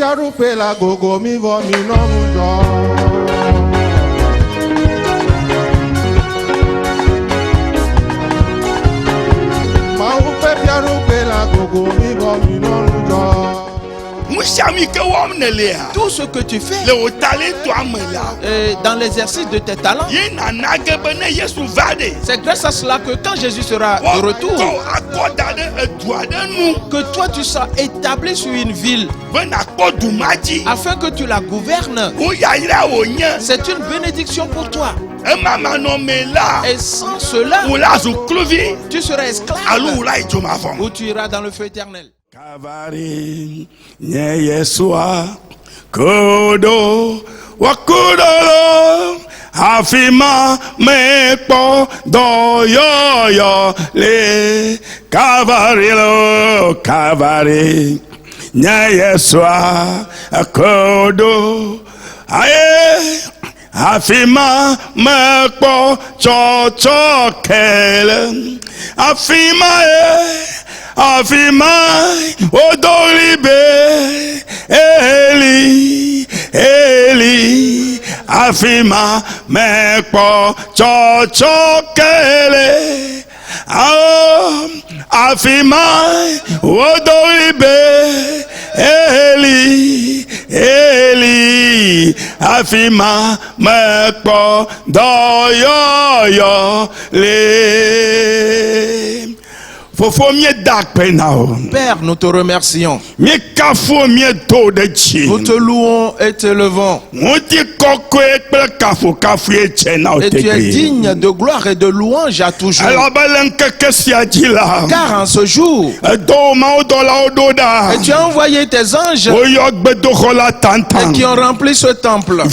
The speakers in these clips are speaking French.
fiarupe la gogo mi vo mi no mundo. Tout ce que tu fais dans l'exercice de tes talents, c'est grâce à cela que quand Jésus sera de retour, que toi tu seras établi sur une ville afin que tu la gouvernes. C'est une bénédiction pour toi. Et sans cela, tu seras esclave ou tu iras dans le feu éternel. Kavari nye Yesua kodo wakudolo afima mepo do yo le Kavari nye Yesua kodo aye afima mepo cho kele afima Afimai odolibe Eli Afima mekpo chochokele Afimai odolibe Eli Afima mekpo doyo le Père, nous te remercions. Nous te louons et te levons. Et tu es digne de gloire et de louange à toujours. Car en ce jour, et tu as envoyé tes anges et qui ont rempli ce temple.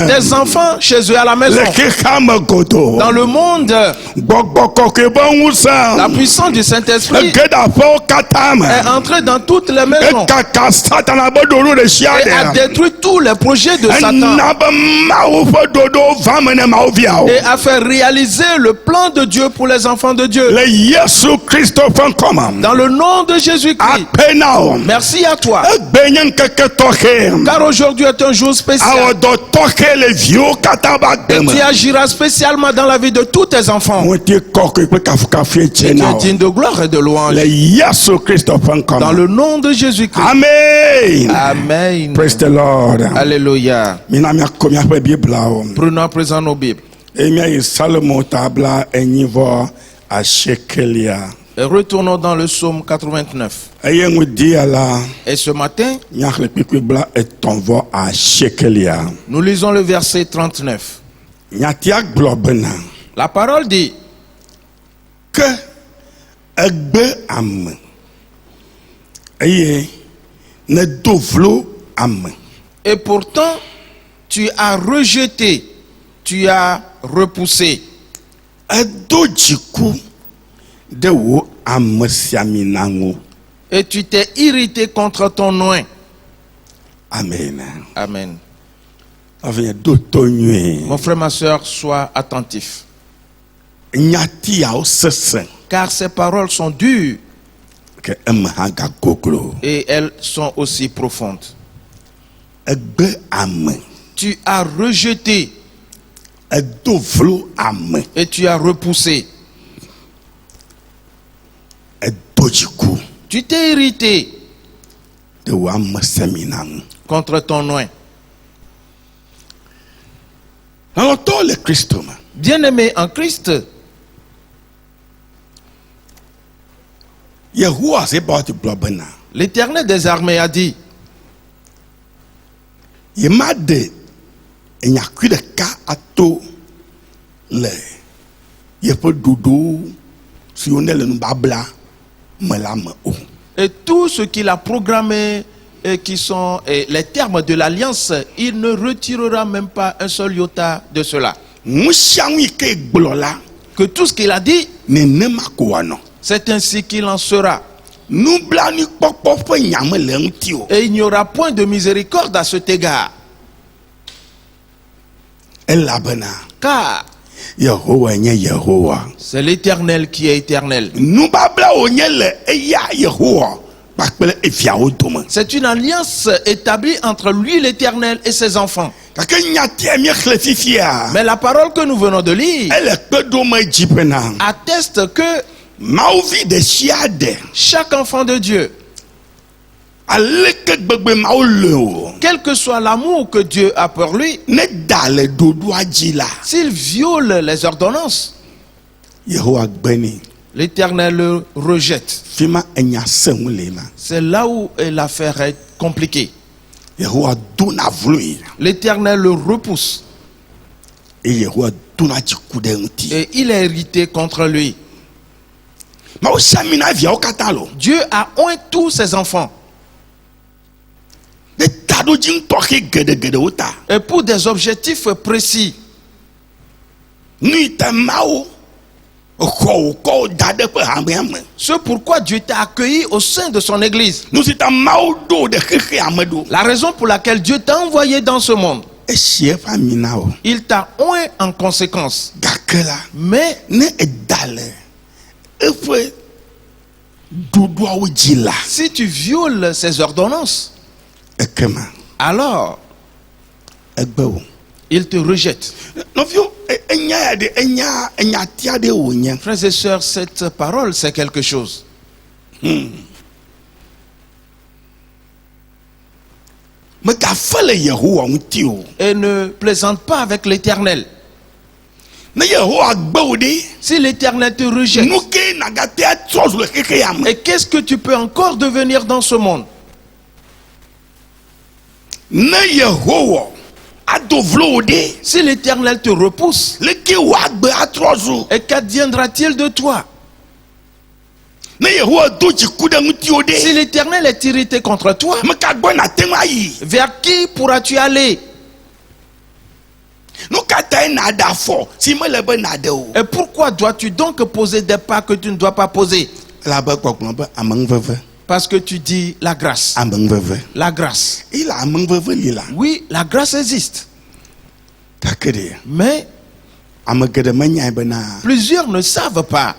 Tes enfants chez eux à la maison. Dans le monde, la puissance du Saint-Esprit est entrée dans toutes les maisons et a détruit tous les projets de Satan et a fait réaliser le plan de Dieu pour les enfants de Dieu. Dans le nom de Jésus-Christ, merci à toi, car aujourd'hui est un jour spécial et tu agiras spécialement dans la vie de tous tes enfants. Et tu es digne de gloire et de louange. Dans le nom de Jésus-Christ. Amen. Amen. Praise the Lord. Alléluia. Prenons à présent nos Bibles. Et retournons dans le psaume 89. Et ce matin, nous lisons le verset 39. La parole dit que egbe ame eye ne dovlo ame. Et pourtant tu as rejeté, tu as repoussé. Edo jiku de wo ame siaminango. Et tu t'es irrité contre ton oint. Amen. Amen. Mon frère, ma soeur, sois attentif. Car ces paroles sont dures et elles sont aussi profondes. Tu as rejeté et tu as repoussé. Tu t'es irrité contre ton oint. Bien-aimé en Christ, l'Éternel des armées a dit, et tout ce qu'il a programmé et qui sont les termes de l'alliance, il ne retirera même pas un seul iota de cela. Que tout ce qu'il a dit, c'est ainsi qu'il en sera. Et il n'y aura point de miséricorde à cet égard. Car c'est l'Éternel qui est éternel. C'est une alliance établie entre lui, l'Éternel, et ses enfants. Mais la parole que nous venons de lire atteste que chaque enfant de Dieu, quel que soit l'amour que Dieu a pour lui, s'il viole les ordonnances, l'Éternel le rejette. C'est là où l'affaire est compliquée. L'Éternel le repousse. Et il est irrité contre lui. Dieu a oint tous ses enfants. Et pour des objectifs précis. C'est pourquoi Dieu t'a accueilli au sein de son église. La raison pour laquelle Dieu t'a envoyé dans ce monde. Il t'a oint en conséquence. Mais si tu violes ses ordonnances, alors il te rejette. Frères et sœurs, cette parole, c'est quelque chose. Et ne plaisante pas avec l'Éternel. Si l'Éternel te rejette, et qu'est-ce que tu peux encore devenir dans ce monde? Si l'Éternel te repousse, et qu'adviendra-t-il de toi? Si l'Éternel est irrité contre toi, vers qui pourras-tu aller? Et pourquoi dois-tu donc poser des pas que tu ne dois pas poser? Parce que tu dis la grâce. La grâce. Oui, la grâce existe. Mais plusieurs ne savent pas.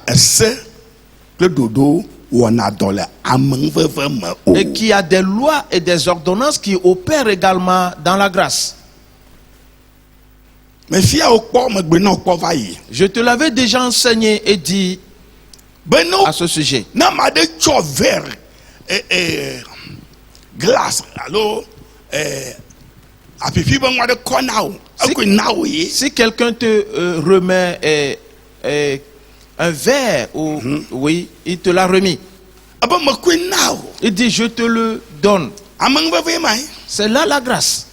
Et qu'il y a des lois et des ordonnances qui opèrent également dans la grâce. Je te l'avais déjà enseigné et dit à ce sujet. Glace, alors, si quelqu'un te remet un verre, ou, oui, il te l'a remis. Il dit, je te le donne. C'est là la grâce.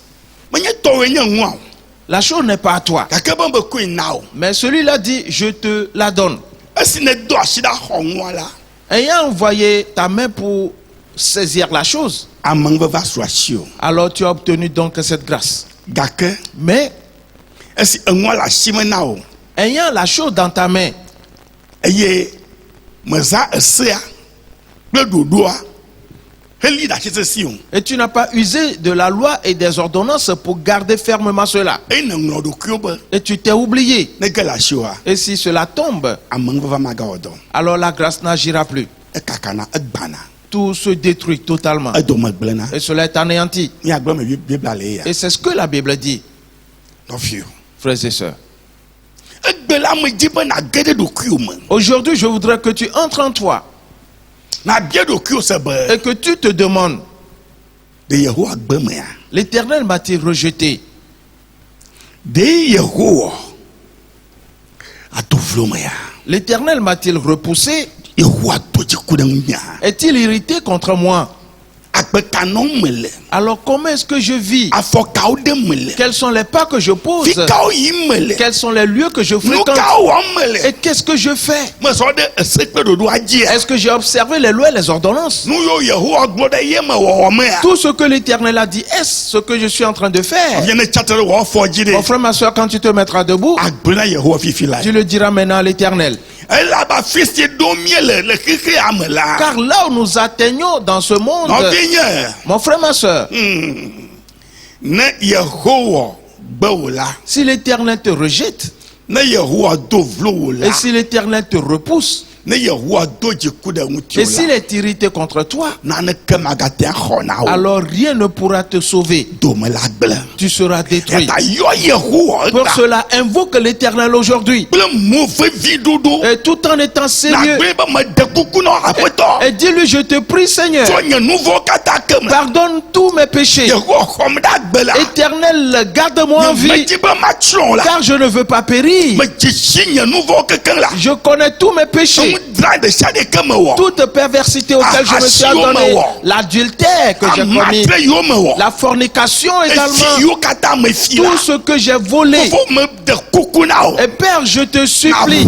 La chose n'est pas à toi. Mais celui-là dit, je te la donne. Ayant envoyé ta main pour saisir la chose, alors tu as obtenu donc cette grâce. Mais ayant la chose dans ta main, et tu n'as pas usé de la loi et des ordonnances pour garder fermement cela, et tu t'es oublié, et si cela tombe, alors la grâce n'agira plus. Tout se détruit totalement, et cela est anéanti. Et c'est ce que la Bible dit, frères et sœurs. Aujourd'hui, je voudrais que tu entres en toi et que tu te demandes, l'Éternel m'a-t-il rejeté? L'Éternel m'a-t-il repoussé? Est-il irrité contre moi? Alors comment est-ce que je vis? Quels sont les pas que je pose? Quels sont les lieux que je fréquente? Et qu'est-ce que je fais? Est-ce que j'ai observé les lois et les ordonnances? Tout ce que l'Éternel a dit, est-ce ce que je suis en train de faire? Mon frère, ma soeur, quand tu te mettras debout, tu le diras maintenant à l'Éternel. Car là où nous atteignons dans ce monde, mon frère, ma soeur, si l'Éternel te rejette, et si l'Éternel te repousse, Et s'il est irrité contre toi, alors rien ne pourra te sauver. Tu seras détruit. Pour cela, invoque l'Éternel aujourd'hui. Et tout en étant sérieux. Et dis-lui, je te prie, Seigneur, pardonne tous mes péchés. Éternel, garde-moi en vie, car je ne veux pas périr. Je connais tous mes péchés, toute perversité auquel je me suis adonné, l'adultère que j'ai commis, la fornication également, tout ce que j'ai volé. Et Père, je te supplie,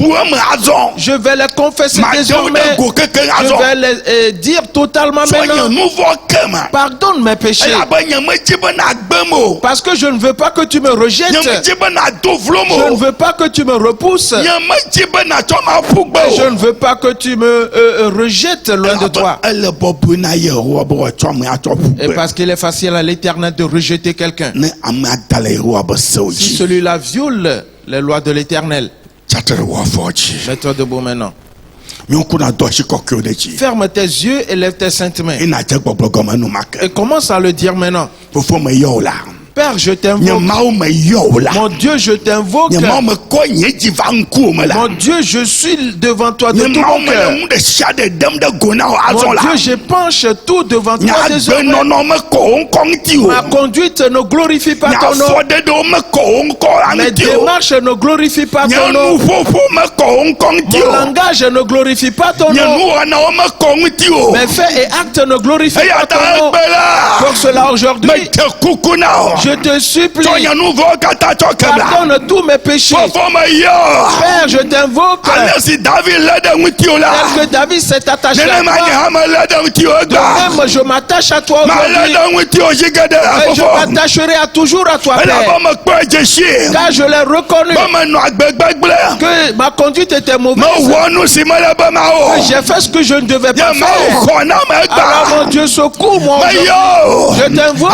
je vais les confesser désormais, je vais les dire totalement maintenant. Pardonne mes péchés, parce que je ne veux pas que tu me rejettes, je ne veux pas que tu me repousses, je ne veux pas que tu me rejettes loin de toi. Et parce qu'il est facile à l'Éternel de rejeter quelqu'un, si celui-là viole les lois de l'Éternel. Mets-toi debout maintenant. Ferme tes yeux et lève tes saintes mains. Et commence à le dire maintenant. Père, je t'invoque. Mon Dieu, je t'invoque. Mon Dieu, je suis devant toi de tout mon cœur. Mon Dieu, je penche tout devant toi désormais. Ma conduite ne glorifie pas ton nom. Mes démarches ne glorifient pas ton nom. Mon langage ne glorifie pas ton nom. Mes faits et actes ne glorifient pas ton nom. Pour cela, aujourd'hui, je te supplie, pardonne tous mes péchés. Père, je t'invoque. Tel que David s'est attaché à toi, de même je m'attache à toi aujourd'hui. Et je m'attacherai toujours à toi, Père. Car je l'ai reconnu que ma conduite était mauvaise, que j'ai fait ce que je ne devais pas faire. Alors mon Dieu, secours-moi aujourd'hui. Je t'invoque,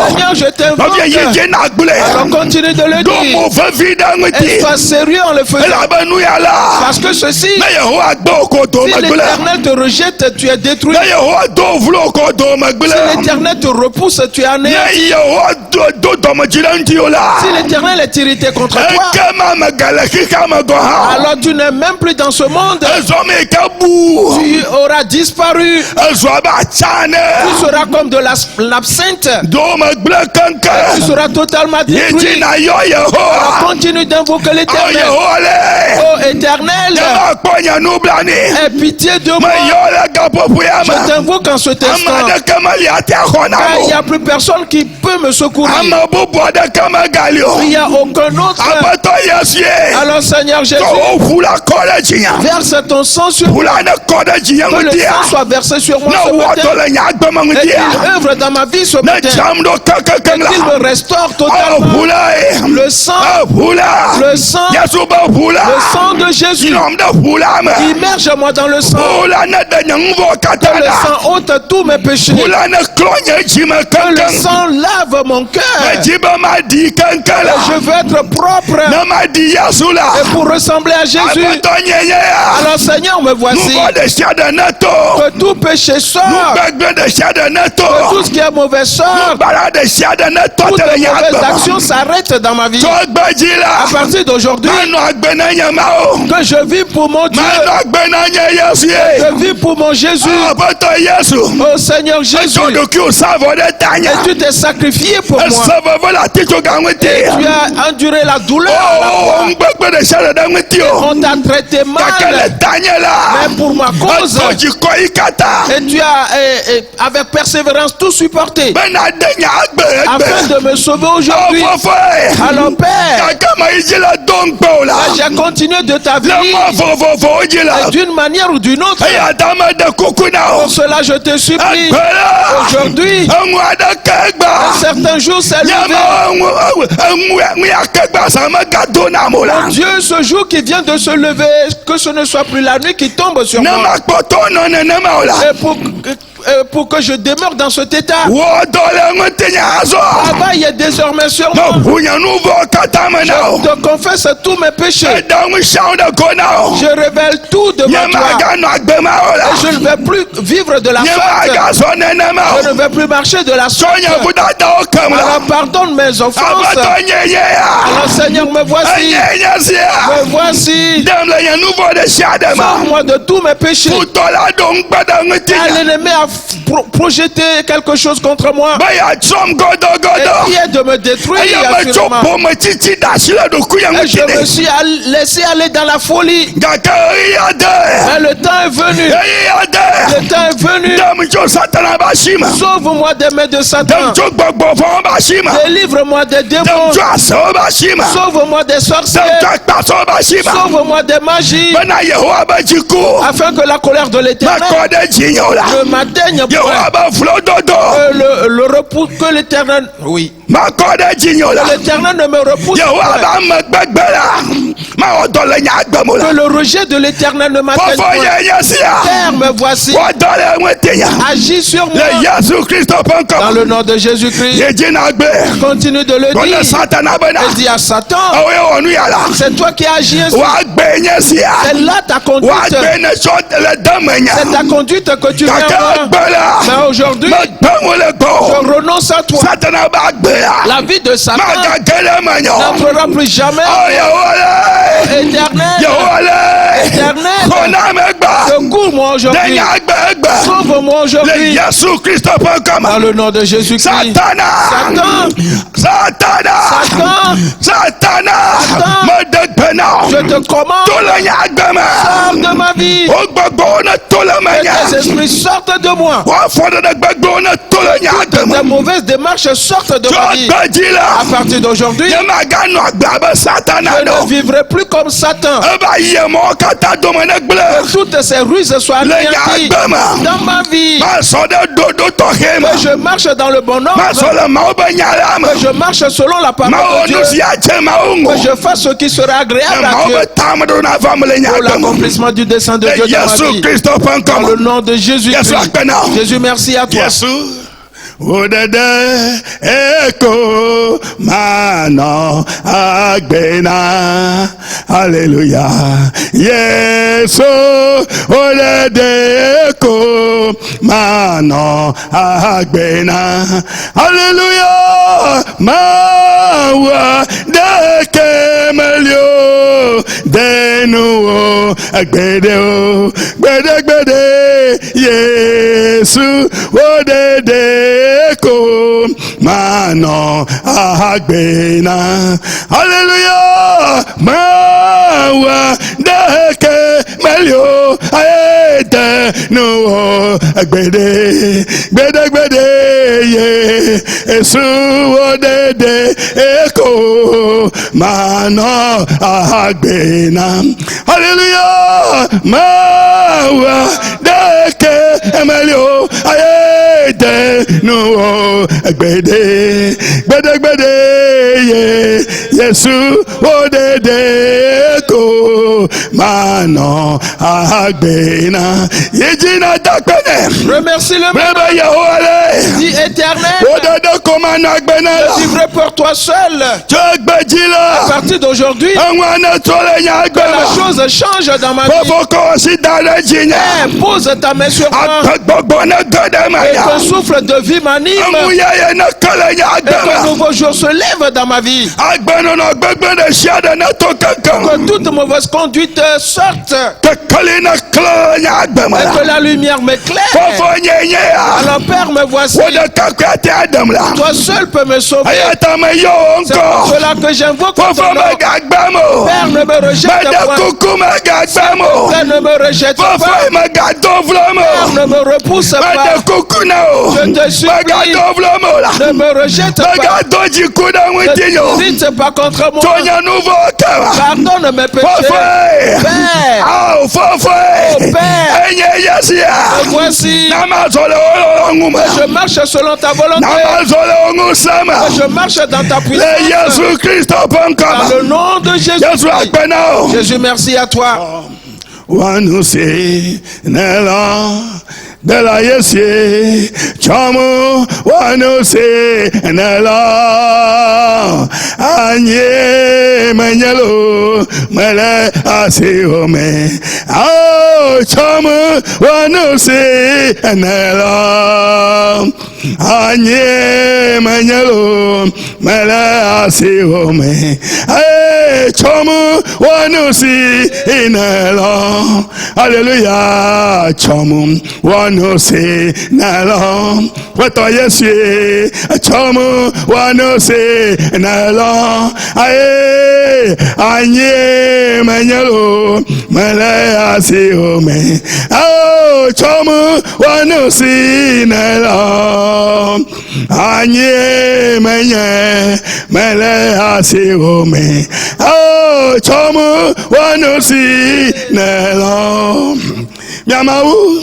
Seigneur, je t'invoque. Alors continue de le dire. Et sois sérieux en le faisant. Parce que ceci, si l'Éternel te rejette, tu es détruit. Si l'Éternel te repousse, tu es anéanti. Si l'Éternel est irrité contre toi, alors tu n'es même plus dans ce monde. Tu auras disparu. Tu seras comme de l'absinthe. Tu seras totalement détruit. Alors continue d'invoquer l'Éternel. Oh Éternel, aie pitié de moi. Je t'invoque en cet instant, car il n'y a plus personne qui peut me secourir. Il n'y a aucun autre. Alors Seigneur Jésus, verse ton sang sur moi. Que le sang soit versé sur moi ce matin. Et qu'il œuvre dans ma vie ce matin. Et qu'il me restaure totalement. Le sang de Jésus. Immerge-moi dans le sang. Que le sang ôte tous mes péchés. Que le sang lave mon cœur. Et je veux être propre. Et pour ressembler à Jésus. Alors Seigneur, me voici. Que tout péché sorte. Que tout ce qui est mauvais sorte. Toutes les mauvaises actions s'arrêtent dans ma vie. À partir d'aujourd'hui, que je vis pour mon Dieu. Je vis pour mon Jésus. Oh Seigneur Jésus, et tu t'es sacrifié pour moi. Et tu as enduré la douleur. On t'a traité mal, mais pour ma cause. Et tu as avec persévérance tout supporté, afin de me sauver aujourd'hui. Alors Père, j'ai continué de ta vie d'une manière ou d'une autre. Pour cela je te supplie, aujourd'hui, un certain jour s'est levé. Mon Dieu, ce jour qui vient de se lever, que ce ne soit plus la nuit qui tombe sur moi. Et pour que je demeure dans cet état. Là-bas, il y a désormais sur moi. Je te confesse tous mes péchés. Je révèle tout devant toi. Et je ne vais plus vivre de la faute. Je ne vais plus marcher de la sorte. Alors pardonne mes offenses. Alors Seigneur, me voici. Me voici. Sauve-moi de tous mes péchés. L'ennemi a projeté quelque chose contre moi. Et qui est de me détruire. Et je me suis laissé aller dans la folie. Mais le temps est venu. Le temps est venu. Sauve-moi des mains de Satan. Délivre-moi des démons. Sauve-moi des sorciers. Sauve-moi des magies. Afin que la colère de l'Éternel ne m'atteigne pas. Le repos que l'Éternel... Oui. L'Éternel ne me repousse pas. Que le rejet de l'Éternel ne m'atteigne pas. Père, me voici. Agis sur moi. Dans le nom de Jésus-Christ. Continue de le dire. Et dis à Satan, c'est toi qui agis ainsi. C'est là ta conduite. C'est ta conduite que tu viens voir. Mais aujourd'hui, je renonce à toi. La vie de Satan n'entrera plus jamais. Éternel, secours-moi aujourd'hui. Sauve-moi aujourd'hui. Dans le nom de Jésus-Christ. Satan, je te commande, sors de ma vie. Que tes esprits sortent de moi. Que tes mauvaises démarches sortent de ma vie. À partir d'aujourd'hui, je ne vivrai plus comme Satan. Que toutes ces ruses soient anéanties dans ma vie. Que je marche dans le bon ordre. Que je marche selon la parole de Dieu. Que je fasse ce qui sera agréable à Dieu. Pour l'accomplissement du dessein de Dieu dans ma vie. Dans le nom de Jésus-Christ. Jésus, merci à toi. Odede eko mano agbena, Alléluia. Yesu odede eko mano agbena, Alléluia. Mawa deke melio denu agbede o gbede gbede Yesu odede Eko mano agbena, Alléluia. Mawa deke melio aete no agbede gbede gbede Yesu odede eko mano agbena, Alléluia. Mawa deke melio aete no gbede gbede gbede Yesu odede ko mano agbena yejina dakpene. Remercie le Dieu. Dis Éternel, odede ko mano agbena. Je vivrai pour toi seul. À partir d'aujourd'hui, que la chose change dans ma vie. Pose ta main sur moi. Et ton souffle de vie m'anime. Et qu'un nouveau jour se lève dans ma vie. Que toute mauvaise conduite sorte. Et que la lumière m'éclaire. Alors Père, me voici. Toi seul peux me sauver. C'est pour cela que j'invoque ton nom. Père, ne me rejette pas. Père, ne me rejette pas. Père, ne me repousse pas. Je te supplie. Ne me rejette pas. Ne t'irrite pas contre moi. Pardonne mes péchés. Père. Oh Père. Me voici. Je marche selon ta volonté. Je marche dans ta puissance. Dans le nom de Jésus. Jésus, merci à toi. wanusi nela de la yesi chamu wanusi nela anye menyelo mele asiome chamu wanusi nela anye menyelo mele asiome chamu wanusi nela hallelujah chamu wanusi nela weto yesu chamu wanusi nela anye menyelo mele asiome chamu wanusi nela anye menye mele asiome chamu wanusi nela miamau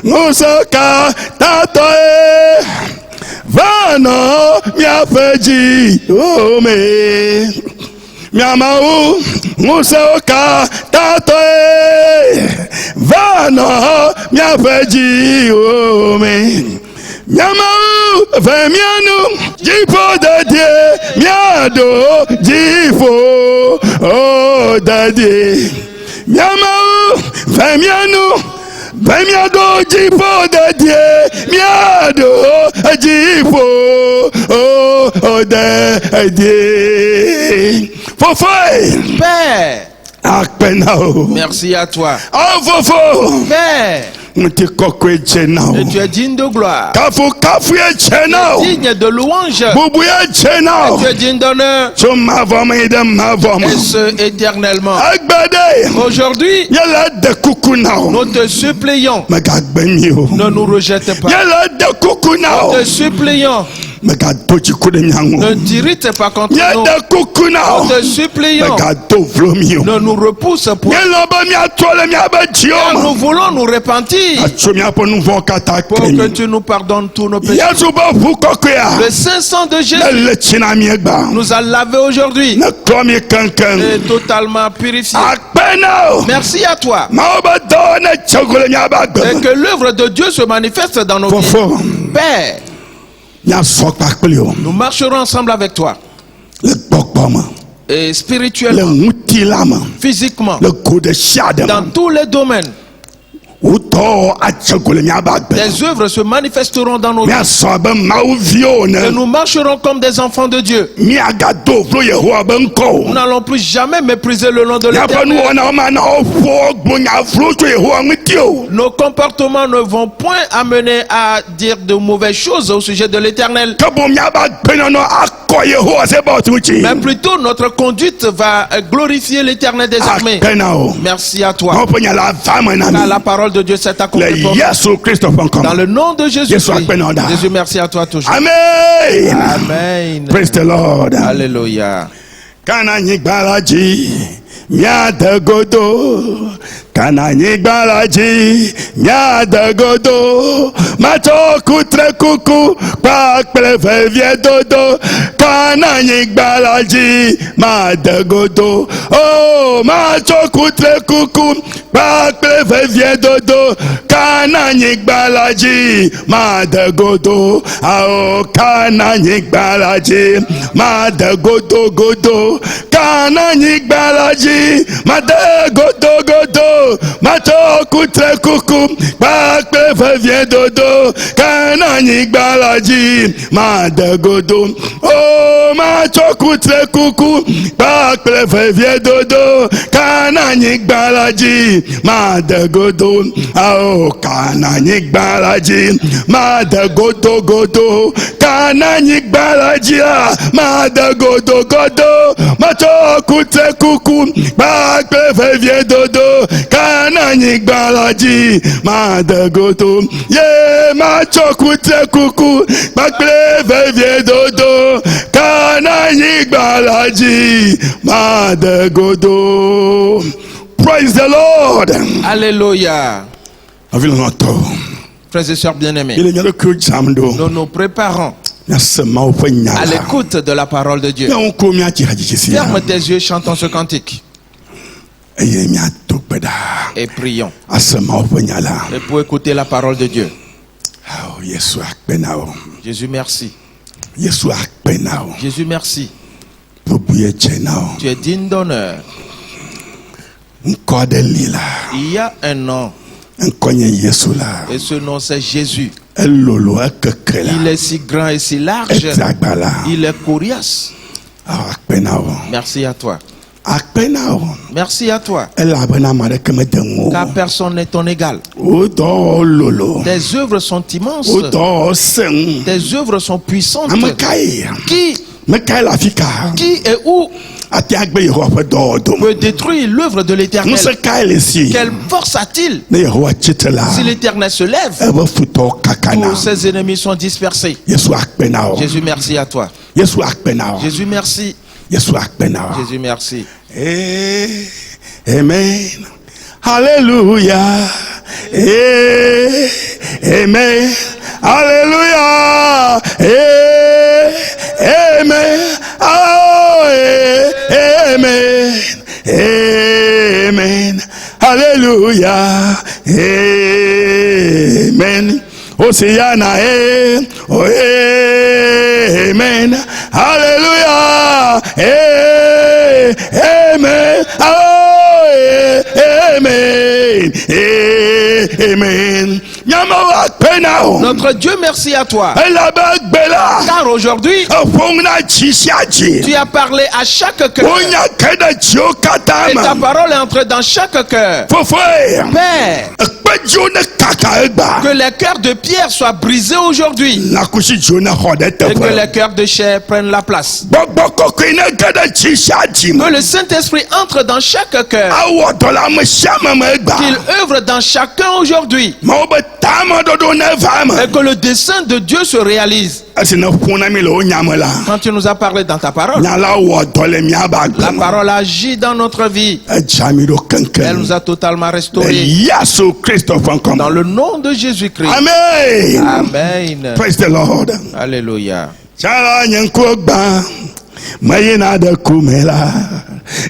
ngusoka tatoe vano miafeji ome miamau ngusoka tatoe vano miafeji ome miamau vemianu jipo dadie miado jifo oh dadie miamau vemianu vemiado jipo dadie miado jifo oh dadie fofoi Père, akpenao merci à toi. oh fofo Père, et tu es digne de gloire, digne de louange, et tu es digne d'honneur, et ce éternellement. Aujourd'hui, nous te supplions, ne nous rejette pas. Nous te supplions, ne t'irrite pas contre nous. Nous te supplions, ne nous repousse point. Car nous voulons nous repentir pour que tu nous pardonnes tous nos péchés. Le saint sang de Jésus nous a lavé aujourd'hui et totalement purifié. Merci à toi. Et que l'œuvre de Dieu se manifeste dans nos vies. Père, nous marcherons ensemble avec toi. Et spirituellement, physiquement, dans tous les domaines. Tes œuvres se manifesteront dans nos vies. Et nous marcherons comme des enfants de Dieu. Nous n'allons plus jamais mépriser le nom de l'Éternel. Nos comportements ne vont point amener à dire de mauvaises choses au sujet de l'Éternel. Mais plutôt notre conduite va glorifier l'Éternel désormais. Merci à toi. Car la parole de Dieu s'est accomplie pour nous. Dans le nom de Jésus-Christ. Jésus, merci à toi toujours. Amen. Amen. Praise the Lord. Alléluia. Kananyi gbalaji miadagodo kananyi gbalaji miadagodo machoku trekuku pakple vevie dodo kananyi gbalaji madagodo oh machoku trekuku pakple vevie dodo kananyi gbalaji madagodo oh kananyi gbalaji madagodo godo kananyi gbalaji madagodo godo machoku trekuku pakple vevie dodo kananyi gbalaji madagodo oh machoku trekuku pakple vevie dodo kananyi gbalaji madagodo oh kananyi gbalaji madagodo godo kananyi gbalaji madagodo godo machoku trekuku pakple vevie dodo kananyi gbalaji madagodo ye machoku trekuku pakple vevie dodo kananyi gbalaji madagodo. Praise the Lord. Alléluia. Frères et sœurs bien-aimés, nous nous préparons à l'écoute de la parole de Dieu. Ferme tes yeux, chantons ce cantique. Et prions. Et pour écouter la parole de Dieu. Jésus, merci. Jésus, merci. Tu es digne d'honneur. Il y a un nom. Et ce nom, c'est Jésus. Il est si grand et si large. Il est coriace. Merci à toi. Merci à toi. Car personne n'est ton égal. Tes œuvres sont immenses. Tes œuvres sont puissantes. Qui et où peut détruire l'œuvre de l'Éternel? Quelle force a-t-il si l'Éternel se lève? Tous ses ennemis sont dispersés. Jésus, merci à toi. Jésus, merci. Jésus, merci. Amen. Alléluia. Amen. Alléluia. Amen. Amen. Amen. Alléluia. Amen. Oceana. Amen. Alléluia. Amen. Amen. Amen. Notre Dieu, merci à toi. Car aujourd'hui, tu as parlé à chaque cœur. Et ta parole est entrée dans chaque cœur. Père, que les cœurs de pierre soient brisés aujourd'hui. Et que les cœurs de chair prennent la place. Que le Saint-Esprit entre dans chaque cœur. Qu'il œuvre dans chacun aujourd'hui. Et que le dessein de Dieu se réalise. Quand tu nous as parlé dans ta parole, la parole agit dans notre vie. Elle nous a totalement restaurés. Dans le nom de Jésus-Christ. Amen. Amen. Praise the Lord. Alléluia. Mayina de kumela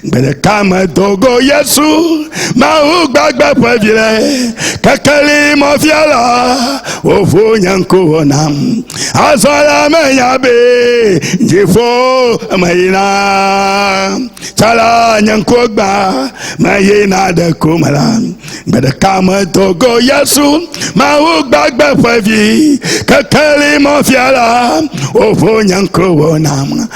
gbede kama dogo Yesu ma u gbagba pavile kakali mo fiala ofu nyanko nam azola menyabe jifo mayina chala nyanko gba mayina de kumela gbede kama dogo Yesu ma u gbagba pavi kakali mo fiala ofu nyanko nam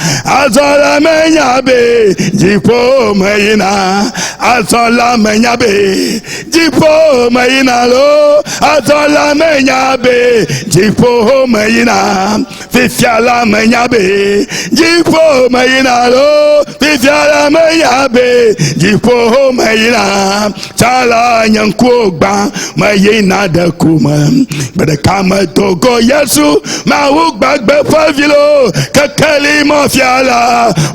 azola menyabe jipo mayina azola menyabe jipo mayina lo azola menyabe jipo mayina fifiala menyabe jipo mayina lo fifiala menyabe jipo mayina chala nyankogba mayina de kuma bede kama togo Yesu ma wu gbagbe favilo kakali mo fiala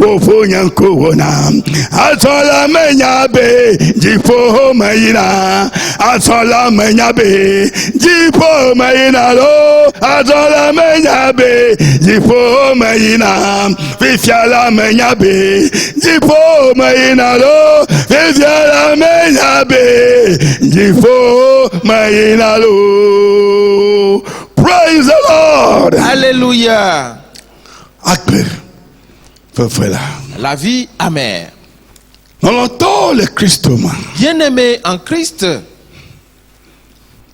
ofu nyanko wona azola menyabe jipo mayina azola menyabe jipo mayina lo azola menyabe jipo mayina fifiala menyabe jipo mayina lo fifiala menyabe jipo mayina lo. Praise the Lord. Alléluia. Akber. La vie amère. Bien-aimé en Christ,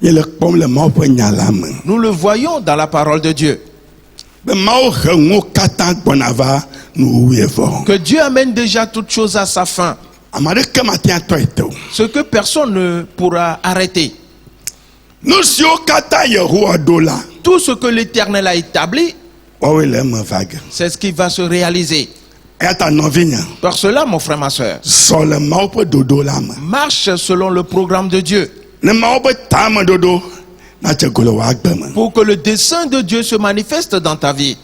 nous le voyons dans la parole de Dieu. Que Dieu amène déjà toutes choses à sa fin. Ce que personne ne pourra arrêter. Tout ce que l'Éternel a établi, c'est ce qui va se réaliser. Par cela, mon frère, ma soeur, marche selon le programme de Dieu. Pour que le dessein de Dieu se manifeste dans ta vie.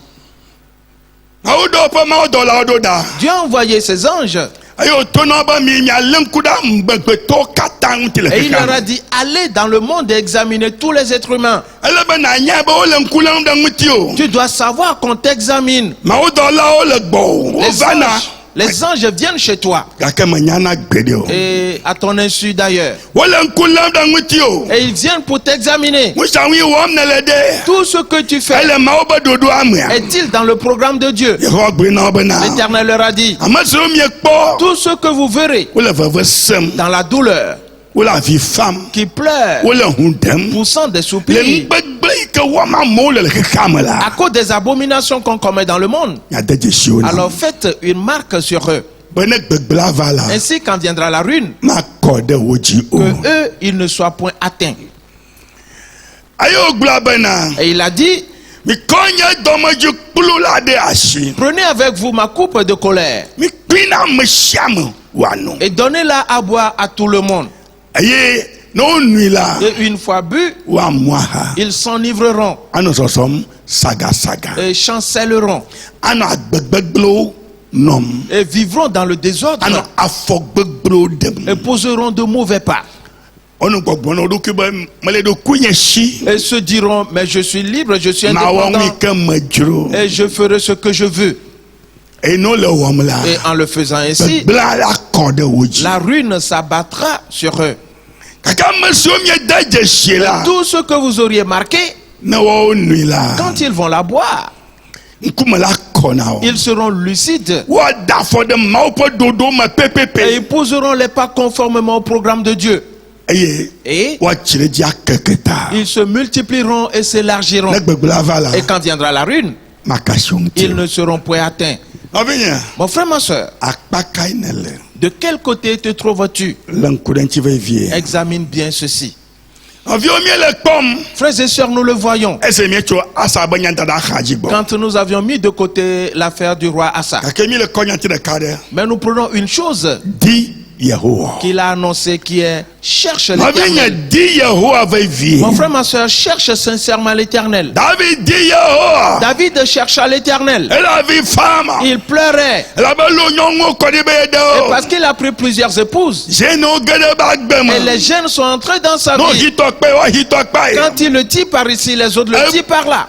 Dieu a envoyé ses anges. Et il leur a dit, allez dans le monde et examinez tous les êtres humains. Tu dois savoir qu'on t'examine. Les anges Les anges viennent chez toi. Et à ton insu d'ailleurs. Et ils viennent pour t'examiner. Tout ce que tu fais est-il dans le programme de Dieu? L'Éternel leur a dit, tout ce que vous verrez dans la douleur, qui pleure, poussant des soupirs, à cause des abominations qu'on commet dans le monde, alors faites une marque sur eux. Ainsi, quand viendra la ruine, que eux, ils ne soient point atteints. Et il a dit, prenez avec vous ma coupe de colère et donnez-la à boire à tout le monde. Et une fois bu, ils s'enivreront et chancelleront et vivront dans le désordre et poseront de mauvais pas. Et se diront, mais je suis libre, je suis indépendant et je ferai ce que je veux. Et en le faisant ainsi, la ruine s'abattra sur eux. Et tout ce que vous auriez marqué, quand ils vont la boire, ils seront lucides et ils poseront les pas conformément au programme de Dieu. Et ils se multiplieront et s'élargiront. Et quand viendra la ruine, ils ne seront point atteints. Mon frère, ma soeur, de quel côté te trouves-tu? Examine bien ceci. Frères et sœurs, nous le voyons. Quand nous avions mis de côté l'affaire du roi Asa, mais nous prenons une chose qu'il a annoncé, qui est cherche l'Éternel. Mon frère, ma soeur, cherche sincèrement l'Éternel. David chercha l'Éternel. Il pleurait. Et parce qu'il a pris plusieurs épouses, et les gènes sont entrés dans sa vie. Quand il le dit par ici, les autres le disent par là.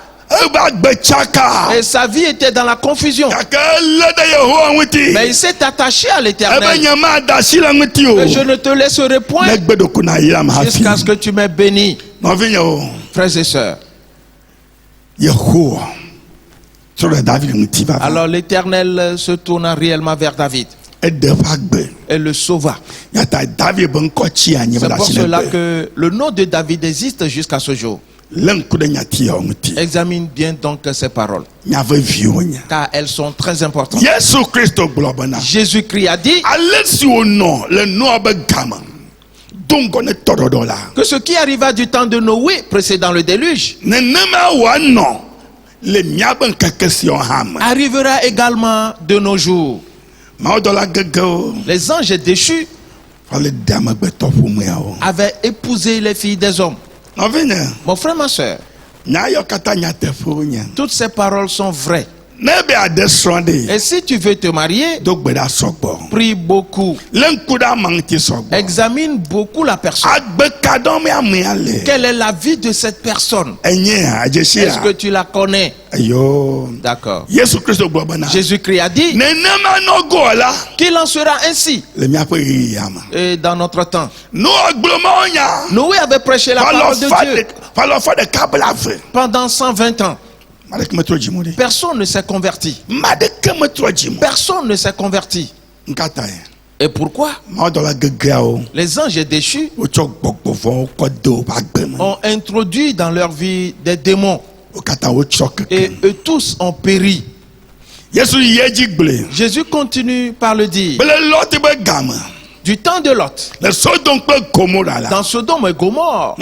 Et sa vie était dans la confusion. Mais il s'est attaché à l'Éternel. Et je ne te laisserai point jusqu'à ce que tu m'aies béni. Frères et sœurs, alors l'Éternel se tourna réellement vers David et le sauva. C'est pour cela que le nom de David existe jusqu'à ce jour. Examine bien donc ces paroles, car elles sont très importantes. Jésus-Christ a dit que ce qui arriva du temps de Noé précédant le déluge arrivera également de nos jours. Les anges déchus avaient épousé les filles des hommes. Mon frère, ma soeur, toutes ces paroles sont vraies. Et si tu veux te marier, prie beaucoup. Examine beaucoup la personne. Quelle est la vie de cette personne? Est-ce que tu la connais? D'accord. Jésus-Christ a dit qu'il en sera ainsi. Et dans notre temps, Noé avait prêché la parole de Dieu pendant 120 ans. Personne ne s'est converti. Personne ne s'est converti. Et pourquoi? Les anges déchus ont introduit dans leur vie des démons. Et eux tous ont péri. Jésus continue par le dire. Du temps de Lot, dans Sodome et Gomorrhe,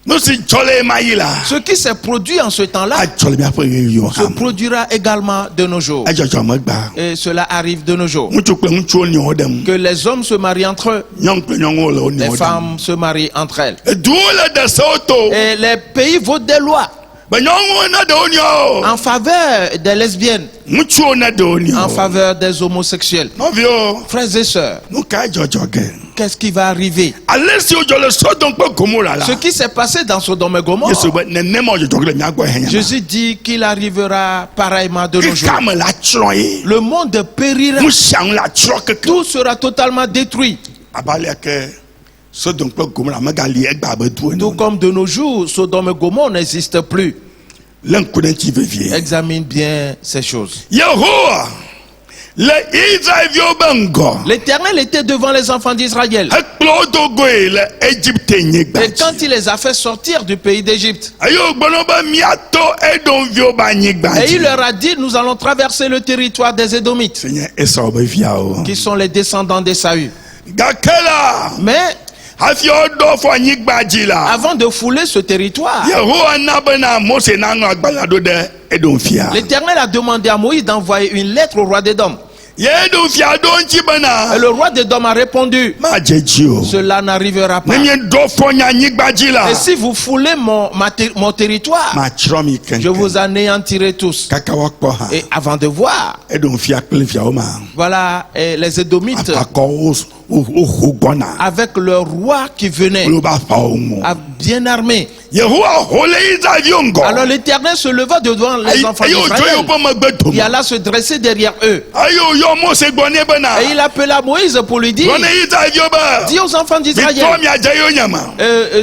ce qui s'est produit en ce temps-là se produira également de nos jours. Et cela arrive de nos jours. Que les hommes se marient entre eux, les femmes se marient entre elles. Et les pays votent des lois en faveur des lesbiennes, en faveur des homosexuels. Frères et sœurs, qu'est-ce qui va arriver? Ce qui s'est passé dans Sodome et Gomorrhe, Jésus dit qu'il arrivera pareillement de nos jours. Le monde périra, tout sera totalement détruit. Tout comme de nos jours, Sodome et Gomorrhe n'existe plus. Examine bien ces choses. L'Éternel était devant les enfants d'Israël. Et quand il les a fait sortir du pays d'Égypte, et il leur a dit, nous allons traverser le territoire des Édomites, qui sont les descendants d'Ésaü. Mais avant de fouler ce territoire, l'Éternel a demandé à Moïse d'envoyer une lettre au roi d'Édom. Et le roi d'Édom a répondu, cela n'arrivera pas. Et si vous foulez mon territoire, je vous anéantirai tous. Et avant de voir, voilà les Édomites avec leur roi qui venait bien armé. Alors l'Éternel se leva devant les enfants d'Israël. Il alla se dresser derrière eux. Et il appela Moïse pour lui dire, dis aux enfants d'Israël,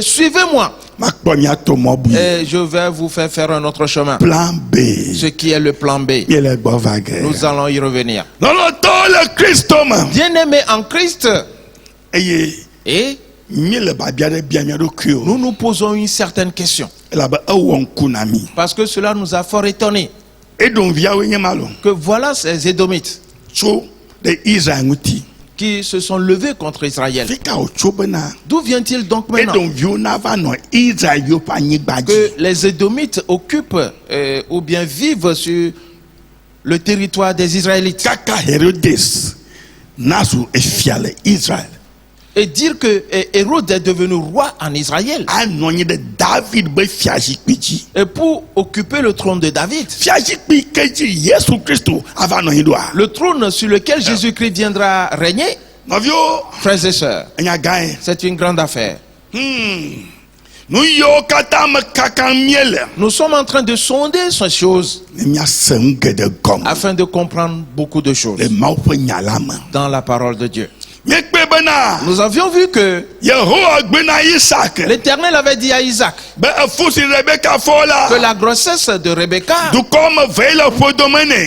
suivez-moi. Et je vais vous faire un autre chemin. Plan B. Ce qui est le plan B. Nous allons y revenir. Bien-aimés en Christ, et nous nous posons une certaine question. Parce que cela nous a fort étonnés. Que voilà ces Édomites qui se sont levés contre Israël. D'où vient-il donc maintenant que les Édomites occupent ou bien vivent sur le territoire des Israélites? Et dire que Hérode est devenu roi en Israël. Et pour occuper le trône de David. Le trône sur lequel Jésus-Christ viendra régner. Frères et sœurs, c'est une grande affaire. Nous sommes en train de sonder ces choses afin de comprendre beaucoup de choses dans la parole de Dieu. Nous avions vu que l'Éternel avait dit à Isaac que la grossesse de Rebecca,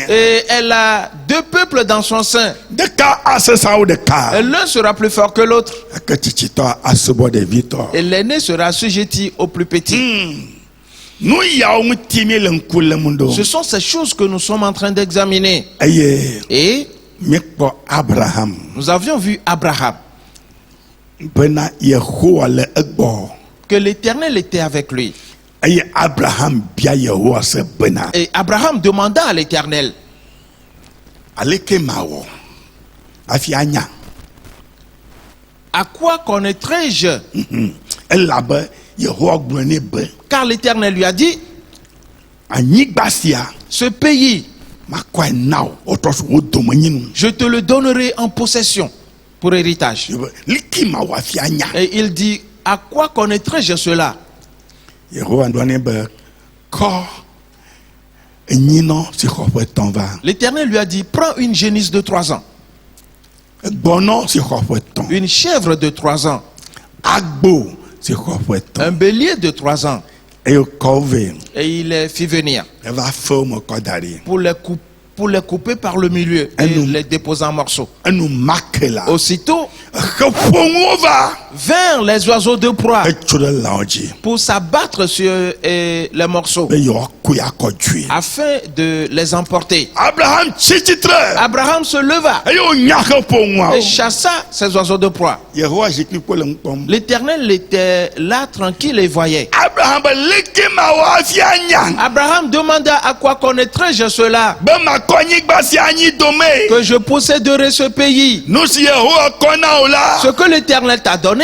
et elle a deux peuples dans son sein, et l'un sera plus fort que l'autre, et l'aîné sera assujetti au plus petit. Ce sont ces choses que nous sommes en train d'examiner. Et nous avions vu Abraham, que l'Éternel était avec lui. Et Abraham demanda à l'Éternel, à quoi connaîtrai-je? Car l'Éternel lui a dit, ce pays, je te le donnerai en possession pour héritage. Et il dit, à quoi connaîtrai-je cela? L'Éternel lui a dit, prends une génisse de 3 ans, une chèvre de 3 ans, un bélier de 3 ans. Et il les fit venir pour les couper par le milieu et les déposer en morceaux. Aussitôt vinrent les oiseaux de proie pour s'abattre sur les morceaux afin de les emporter. Abraham se leva et chassa ces oiseaux de proie. L'Éternel était là tranquille et voyait. Abraham demanda, à quoi connaîtrai-je cela? Que je posséderai ce pays. Ce que l'Éternel t'a donné,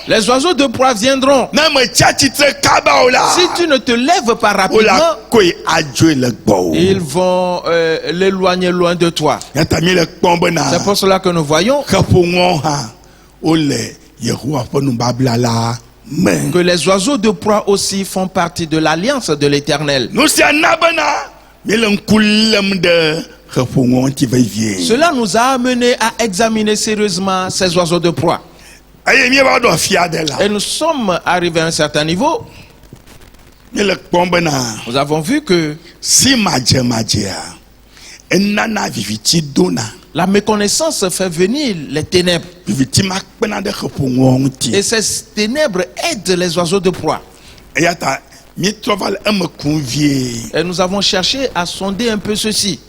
Les oiseaux de proie viendront. Si tu ne te lèves pas rapidement, ils vont l'éloigner loin de toi. C'est pour cela que nous voyons que les oiseaux de proie aussi font partie de l'alliance de l'Éternel. Cela nous a amené à examiner sérieusement ces oiseaux de proie. Et nous sommes arrivés à un certain niveau. Nous avons vu que la méconnaissance fait venir les ténèbres. Et ces ténèbres aident les oiseaux de proie. Et nous avons cherché à sonder un peu ceci,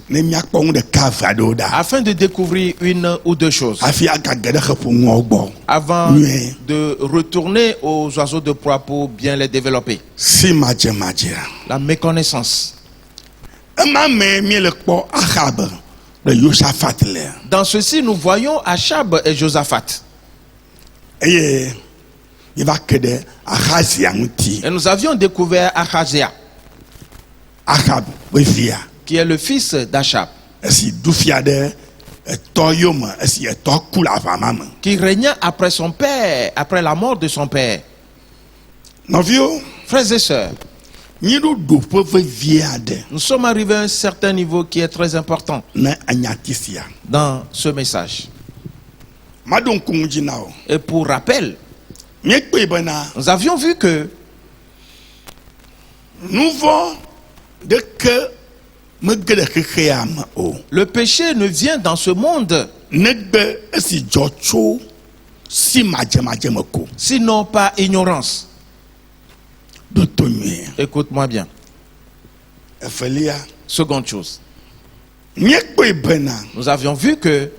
afin de découvrir une ou deux choses, avant de retourner aux oiseaux de proie pour bien les développer. La méconnaissance. Dans ceci, nous voyons Achab et Josaphat. Et nous avions découvert Achazia, qui est le fils d'Achab, qui régna après son père, après la mort de son père. Frères et sœurs, nous sommes arrivés à un certain niveau qui est très important dans ce message. Et pour rappel, nous avions vu que le péché ne vient dans ce monde sinon par ignorance. Écoute-moi bien. Seconde chose. Nous avions vu que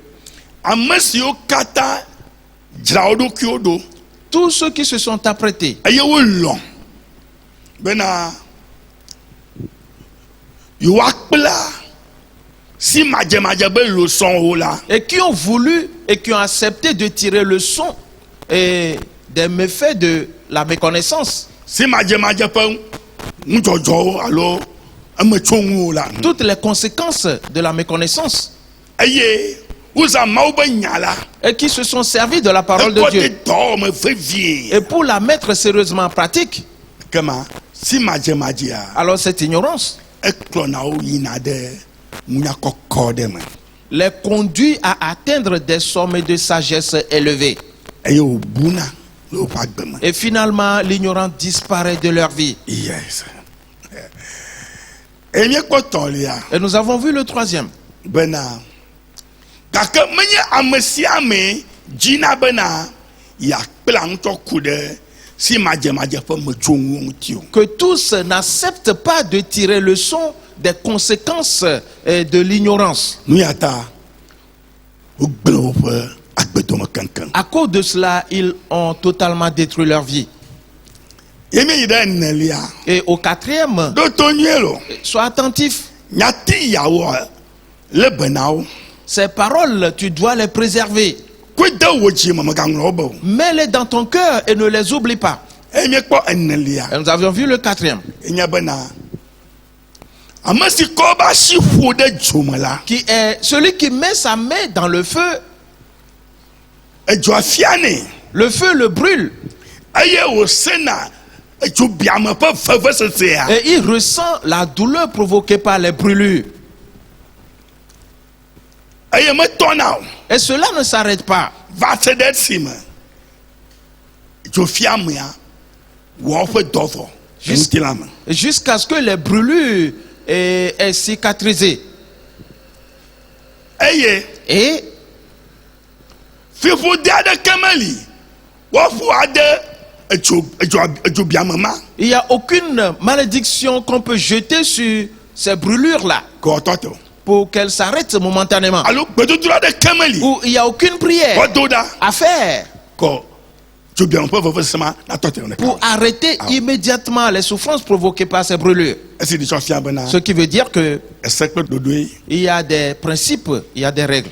tous ceux qui se sont apprêtés et qui ont voulu et qui ont accepté de tirer le leçon et des méfaits de la méconnaissance, toutes les conséquences de la méconnaissance, et qui se sont servis de la parole de Dieu et pour la mettre sérieusement en pratique, alors cette ignorance les conduit à atteindre des sommets de sagesse élevés. Et finalement, l'ignorance disparaît de leur vie. Yes. Et nous avons vu le troisième. Que tous n'acceptent pas de tirer leçon des conséquences de l'ignorance. À cause de cela, ils ont totalement détruit leur vie. Et au quatrième, sois attentif. Ces paroles, tu dois les préserver. Mets-les dans ton cœur et ne les oublie pas. Et nous avions vu le quatrième, qui est celui qui met sa main dans le feu. Le feu le brûle. Et il ressent la douleur provoquée par les brûlures. Et cela ne s'arrête pas. Jusqu'à ce que les brûlures aient cicatrisé. Et il n'y a aucune malédiction qu'on peut jeter sur ces brûlures-là pour qu'elles s'arrêtent momentanément. Ou il n'y a aucune prière à faire pour arrêter immédiatement les souffrances provoquées par ces brûlures. Ce qui veut dire que il y a des principes, il y a des règles.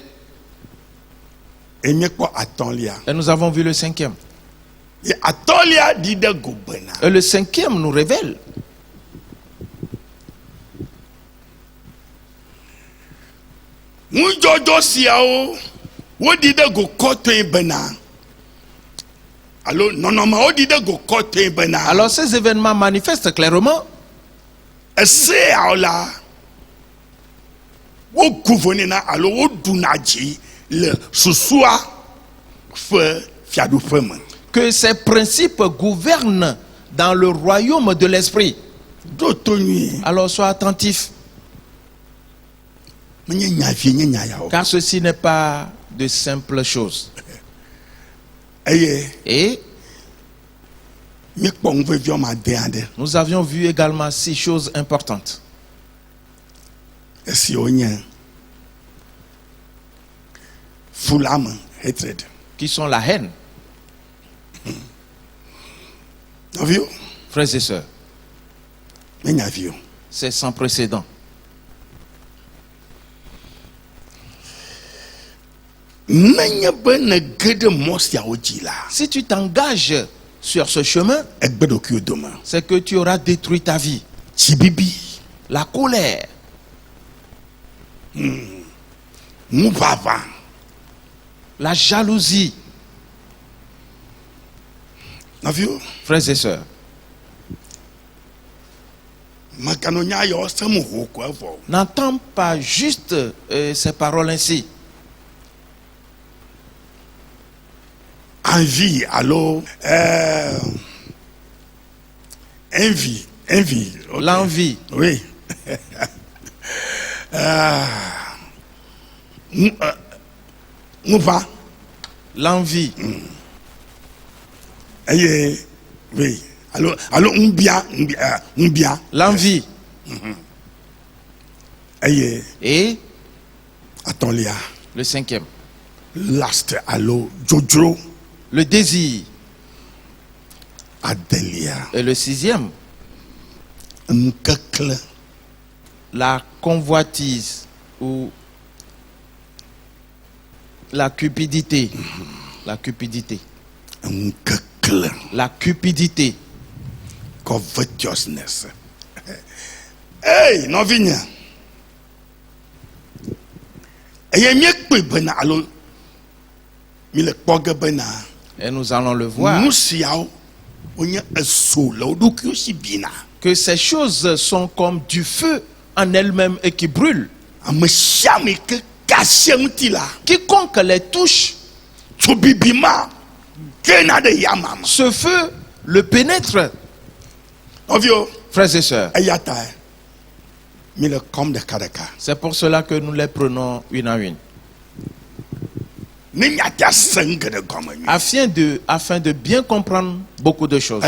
Et nous avons vu le cinquième. Et le cinquième nous révèle alors ces événements manifestent clairement que ces principes gouvernent dans le royaume de l'esprit. Alors sois attentif, car ceci n'est pas de simples choses. Et nous avions vu également 6 choses importantes qui sont la haine. Frères et sœurs, c'est sans précédent. Si tu t'engages sur ce chemin, c'est que tu auras détruit ta vie. La colère, la jalousie. Frères et sœurs, n'entends pas juste ces paroles ainsi. Envie, allô, envie. Okay. L'envie. Oui. L'envie. Oui. Allô, bien. L'envie. Et attends, Léa. Le cinquième. Last, allô, Jojo. Le désir. Adélia. Et le sixième. La convoitise ou la cupidité. La cupidité. La cupidité. Covetousness. Hey, non vigna. Et nous allons le voir que ces choses sont comme du feu en elles-mêmes et qui brûlent. Quiconque les touche, ce feu le pénètre. Frères et sœurs, c'est pour cela que nous les prenons une à une, afin de bien comprendre beaucoup de choses.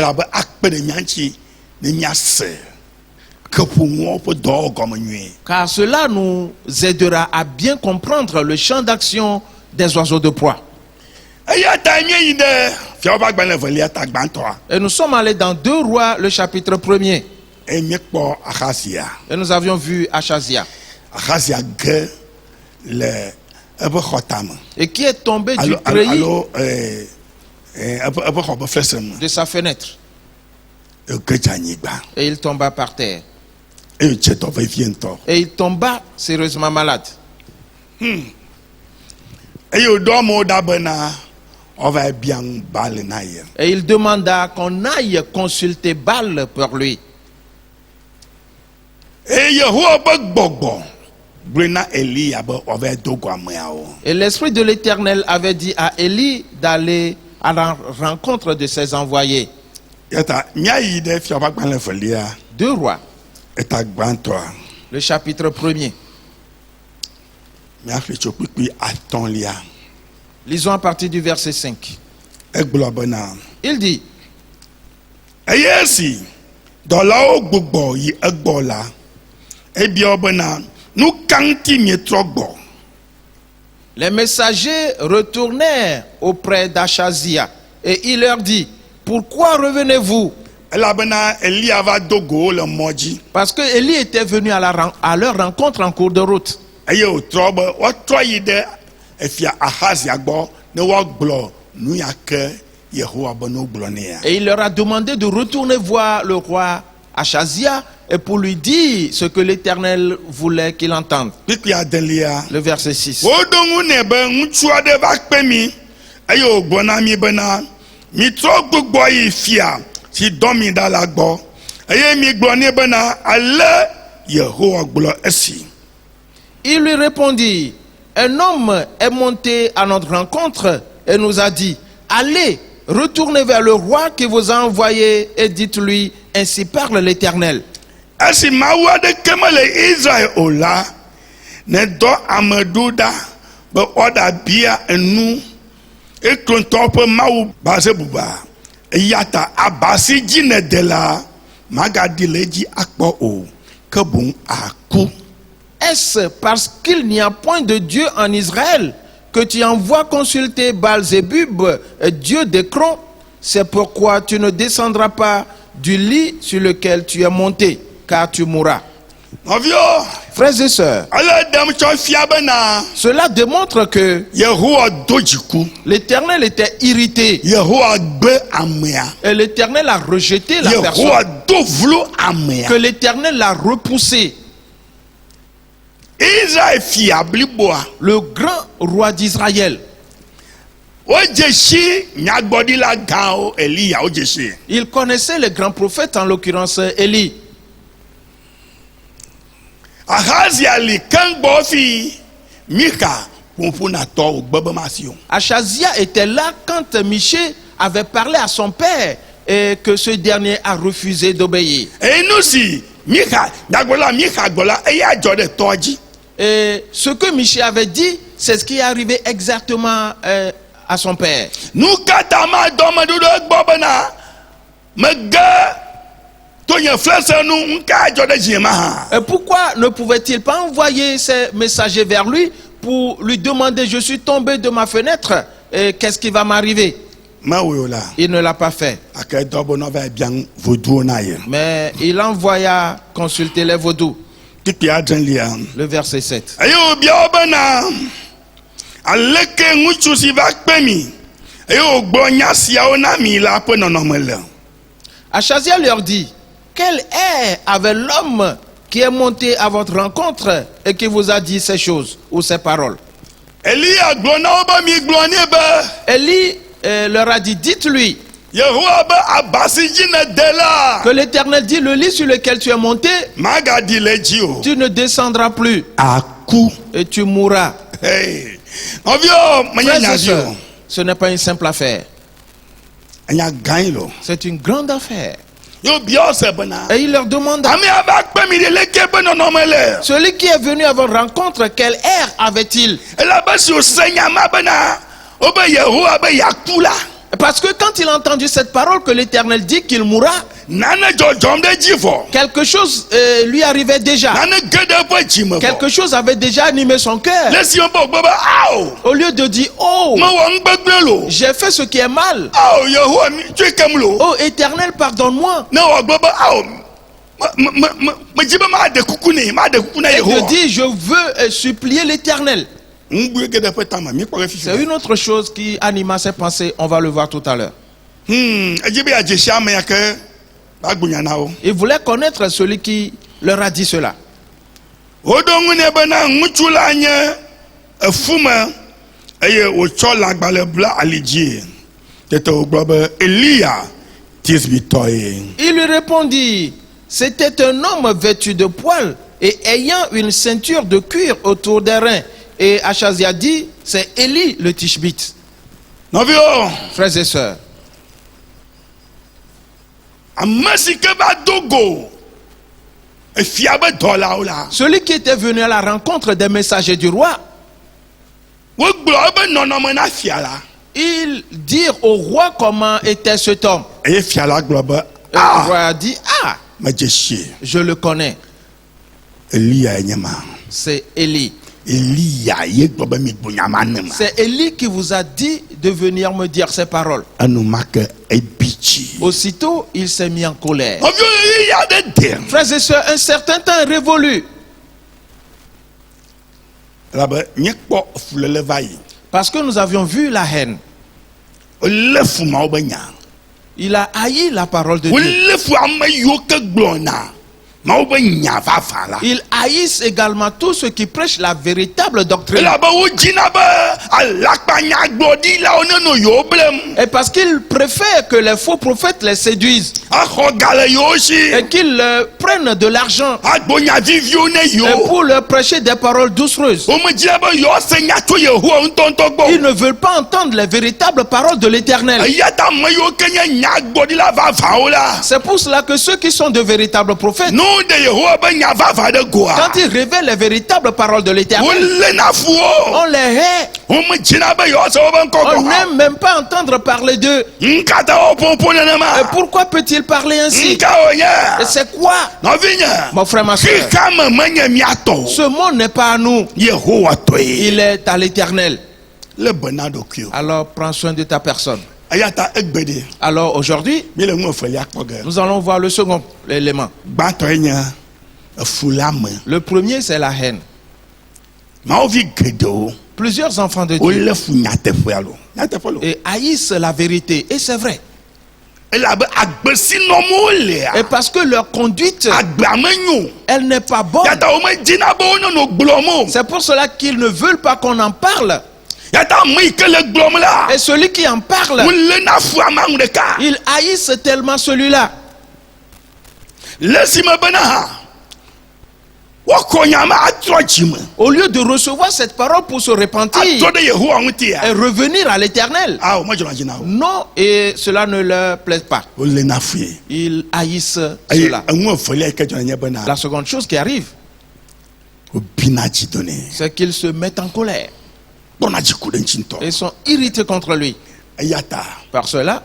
Car cela nous aidera à bien comprendre le champ d'action des oiseaux de proie. Et nous sommes allés dans 2 Rois, le chapitre 1er. Et nous avions vu Achazia. Et qui est tombé du treillis de sa fenêtre. Et il tomba par terre. Et il tomba sérieusement malade. Et il demanda qu'on aille consulter Baal pour lui. Et l'Esprit de l'Éternel avait dit à Élie d'aller à la rencontre de ses envoyés. 2 Rois, le chapitre 1er. Lisons à partir du verset 5. Il dit: les messagers retournèrent auprès d'Achazia et il leur dit: pourquoi revenez-vous? Parce que Élie était venu à leur rencontre en cours de route. Et il leur a demandé de retourner voir le roi Achazia et pour lui dire ce que l'Éternel voulait qu'il entende. Le verset 6. Il lui répondit, un homme est monté à notre rencontre et nous a dit, allez, retournez vers le roi qui vous a envoyé et dites-lui, ainsi parle l'Éternel. Est-ce parce qu'il n'y a point de Dieu en Israël que tu envoies consulter Baal-Zébub, Dieu d'Écron? C'est pourquoi tu ne descendras pas du lit sur lequel tu es monté, car tu mourras. Frères et sœurs, cela démontre que l'Éternel était irrité et l'Éternel a rejeté la personne, que l'Éternel l'a repoussé. Le grand roi d'Israël, il connaissait les grands prophètes, en l'occurrence Élie. Achazia était là quand Michée avait parlé à son père et que ce dernier a refusé d'obéir. Et ce que Michée avait dit, c'est ce qui est arrivé exactement à son père. Et pourquoi ne pouvait-il pas envoyer ces messagers vers lui pour lui demander, je suis tombé de ma fenêtre, et qu'est-ce qui va m'arriver? Il ne l'a pas fait. Mais il envoya consulter les vaudous. Le verset 7. Achazia leur dit, quel air avait l'homme qui est monté à votre rencontre et qui vous a dit ces choses ou ces paroles? Élie leur a dit, dites-lui que l'Éternel dit, le lit sur lequel tu es monté, tu ne descendras plus et tu mourras. Frères et sœurs, ce n'est pas une simple affaire. C'est une grande affaire. Et il leur demande, celui qui est venu à votre rencontre, quel air avait-il? Parce que quand il a entendu cette parole que l'Éternel dit qu'il mourra, quelque chose lui arrivait déjà. Quelque chose avait déjà animé son cœur. Au lieu de dire, oh, j'ai fait ce qui est mal. Oh, Éternel, pardonne-moi. Et de dire, je veux supplier l'Éternel. C'est une autre chose qui anima ses pensées. On va le voir tout à l'heure. Il voulait connaître celui qui leur a dit cela. Il lui répondit, c'était un homme vêtu de poils et ayant une ceinture de cuir autour des reins. Et Achazia dit, c'est Élie le Tishbite. Frères et sœurs, celui qui était venu à la rencontre des messagers du roi, ils dirent au roi comment était cet homme. Et le roi a dit, ah, je le connais. C'est Élie. C'est Élie qui vous a dit de venir me dire ces paroles. Aussitôt, il s'est mis en colère. Frères et sœurs, un certain temps est révolu. Parce que nous avions vu la haine. Il a haï la parole de Dieu. Ils haïssent également tous ceux qui prêchent la véritable doctrine. Et parce qu'ils préfèrent que les faux prophètes les séduisent. Et qu'ils prennent de l'argent. Et pour leur prêcher des paroles doucereuses. Ils ne veulent pas entendre les véritables paroles de l'Éternel. C'est pour cela que ceux qui sont de véritables prophètes, quand ils révèlent les véritables paroles de l'Éternel, on les hait. On n'aime même pas entendre parler d'eux. Et pourquoi peut-il parler ainsi? Et c'est quoi? Mon frère, ma soeur, ce monde n'est pas à nous. Il est à l'Éternel. Alors prends soin de ta personne. Alors aujourd'hui, nous allons voir le second élément. Le premier, c'est la haine. Plusieurs enfants de Dieu et haïssent la vérité. Et c'est vrai. Et parce que leur conduite, elle n'est pas bonne. C'est pour cela qu'ils ne veulent pas qu'on en parle. Et celui qui en parle, il haïsse tellement celui-là. Au lieu de recevoir cette parole pour se repentir et revenir à l'Éternel, non, et cela ne leur plaît pas. Ils haïssent cela. La seconde chose qui arrive, c'est qu'ils se mettent en colère et sont irrités contre lui. Par cela,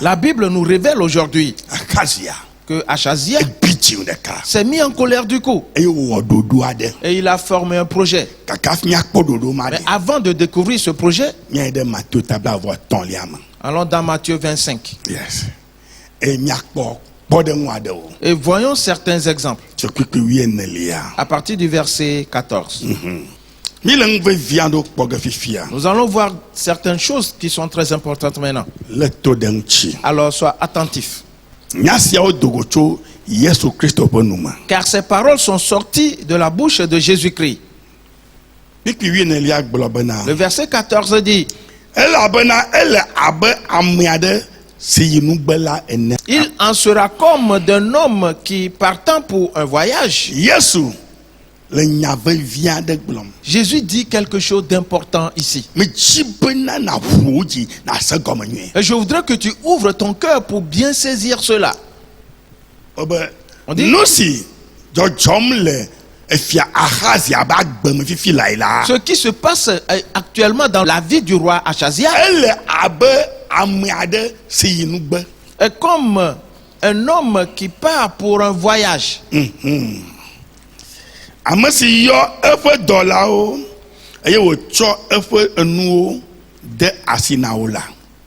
la Bible nous révèle aujourd'hui que Achazia s'est mis en colère du coup. Et il a formé un projet. Mais avant de découvrir ce projet, allons dans Matthieu 25. Et voyons certains exemples. À partir du verset 14. Nous allons voir certaines choses qui sont très importantes maintenant. Alors sois attentif. Car ces paroles sont sorties de la bouche de Jésus-Christ. Le verset 14 dit: il en sera comme d'un homme qui, partant pour un voyage. Jésus dit quelque chose d'important ici. Et je voudrais que tu ouvres ton cœur pour bien saisir cela. On dit, ce qui se passe actuellement dans la vie du roi Achazia est comme un homme qui part pour un voyage.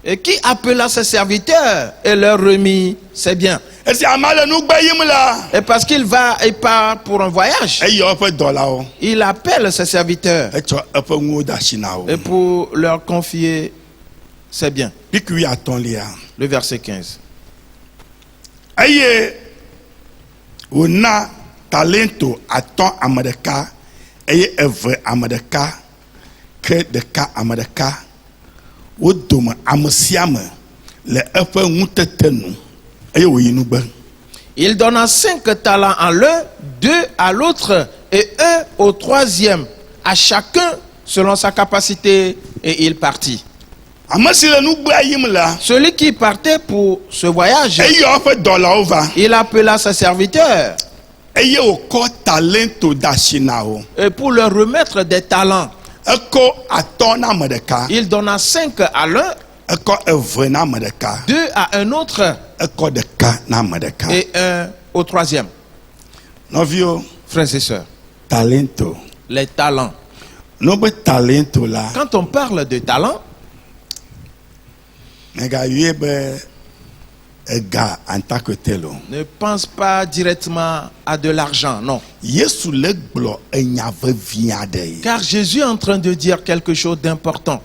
Et qui appela ses serviteurs et leur remit ses biens. Et parce qu'il part pour un voyage, il appelle ses serviteurs et pour leur confier ses biens. Le verset 15. Talento attend Amadeka et Evre Amadeka que de cas Amadeka Wodom Amosiam le Efe Moutetenu et Oyinube. Il donna 5 talents à l'un, 2 à l'autre et 1 au troisième, à chacun selon sa capacité, et il partit. Celui qui partait pour ce voyage, il appela ses serviteurs et pour leur remettre des talents, il donna 5 à l'un, 2 à un autre et 1 au troisième. Frères et sœurs, les talents. Quand on parle de talent, ega en tant que tel. Ne pense pas directement à de l'argent, non. Yesu le gblɔ enya vevi aɖe ye. Car Jésus est en train de dire quelque chose d'important.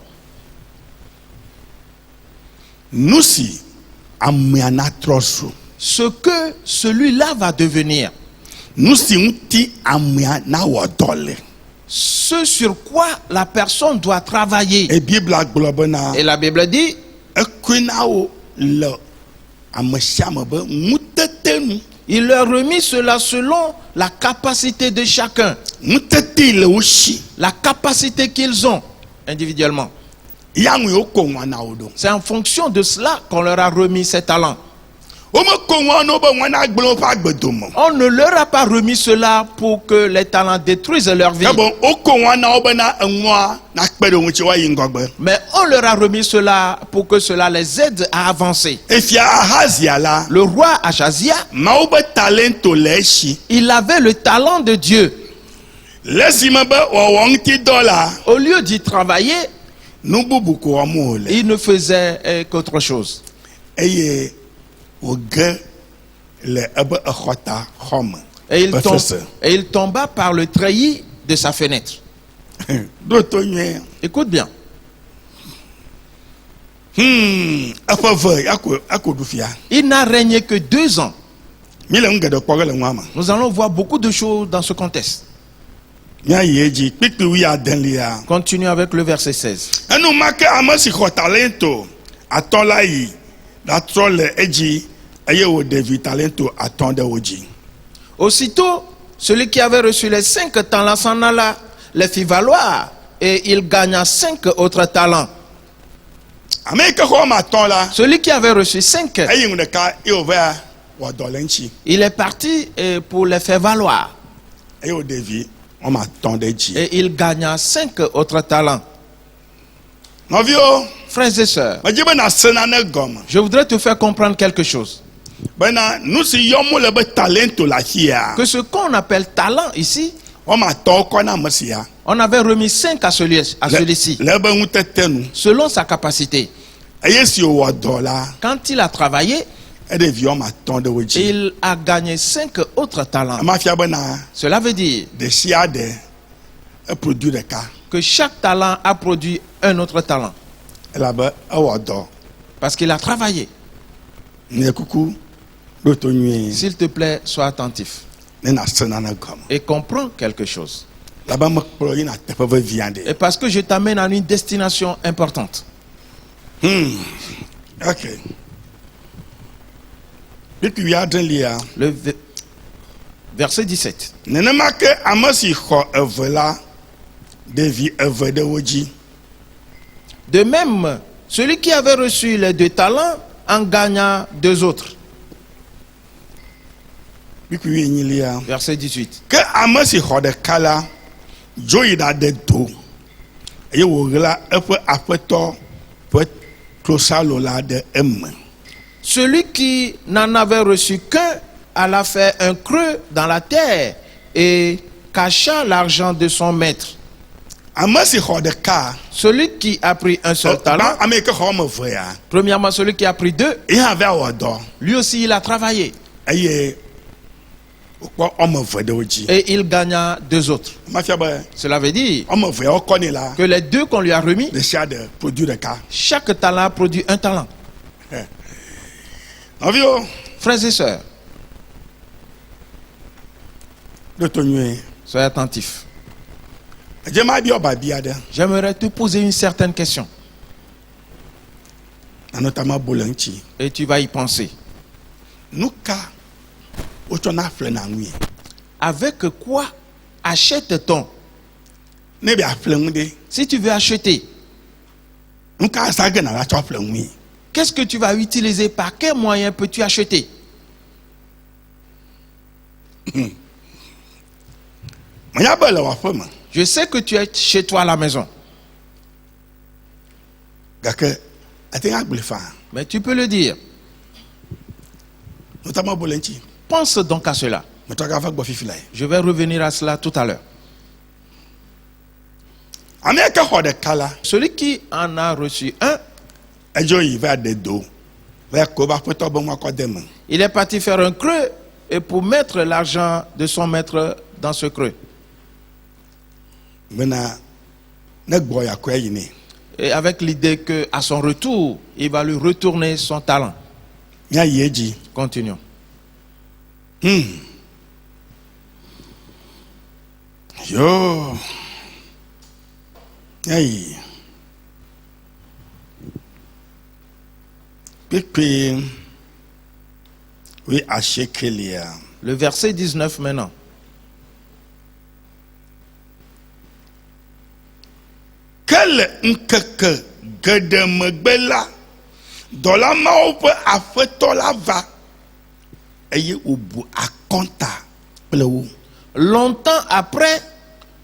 Nu si amea natrɔ zu. Ce que celui-là va devenir. Nu si ŋuti amea nawɔ dɔ le. Ce sur quoi la personne doit travailler. Et Bibla gblɔ bena. Et la Bible dit. Ekoe na wo le ame sia ame be ŋutete nu. Il leur remit cela selon la capacité de chacun. Ŋutete le wo si. La capacité qu'ils ont individuellement. Ya ŋu yo ko ŋua na wo do. C'est en fonction de cela qu'on leur a remis ces talents. On ne leur a pas remis cela pour que les talents détruisent leur vie. Mais on leur a remis cela pour que cela les aide à avancer. Le roi Achazia, il avait le talent de Dieu. Au lieu d'y travailler, il ne faisait qu'autre chose. Et il tomba par le treillis de sa fenêtre. Écoute bien. Il n'a régné que 2 ans. Nous allons voir beaucoup de choses dans ce contexte. Continue avec le verset 16. Aussitôt, celui qui avait reçu les 5 talents s'en alla, les fit valoir, et il gagna 5 autres talents. Celui qui avait reçu 5, il est parti pour les faire valoir. Et il gagna 5 autres talents. Frères et sœurs, je voudrais te faire comprendre quelque chose. Que ce qu'on appelle talent ici, on avait remis 5 à celui-ci, selon sa capacité. Quand il a travaillé, il a gagné 5 autres talents. Cela veut dire que chaque talent a produit un autre talent. Parce qu'il a travaillé. S'il te plaît, sois attentif. Et comprends quelque chose. Et parce que je t'amène à une destination importante. Ok. Le verset 17. De même, celui qui avait reçu les 2 talents en gagna 2 autres. Verset 18. Celui qui n'en avait reçu qu'un alla faire un creux dans la terre et cacha l'argent de son maître. Celui qui a pris un seul talent, premièrement celui qui a pris 2, lui aussi il a travaillé. Et il gagna 2 autres. Cela veut dire que les 2 qu'on lui a remis, chaque talent a produit un talent. Frères et sœurs, soyez attentifs. J'aimerais te poser une certaine question. Et tu vas y penser. Avec quoi achète-t-on? Si tu veux acheter, qu'est-ce que tu vas utiliser? Par quel moyen peux-tu acheter? Je sais que tu es chez toi à la maison. Mais tu peux le dire. Pense donc à cela. Je vais revenir à cela tout à l'heure. Celui qui en a reçu un, Il est parti faire un creux et pour mettre l'argent de son maître dans ce creux. Et avec l'idée qu'à son retour, il va lui retourner son talent. Continuons. Yo. Hey. Oui, Le verset 19 maintenant. Quel nkeke gedemegbela dola maope afetola va eye ubu akonta plewo. Longtemps après,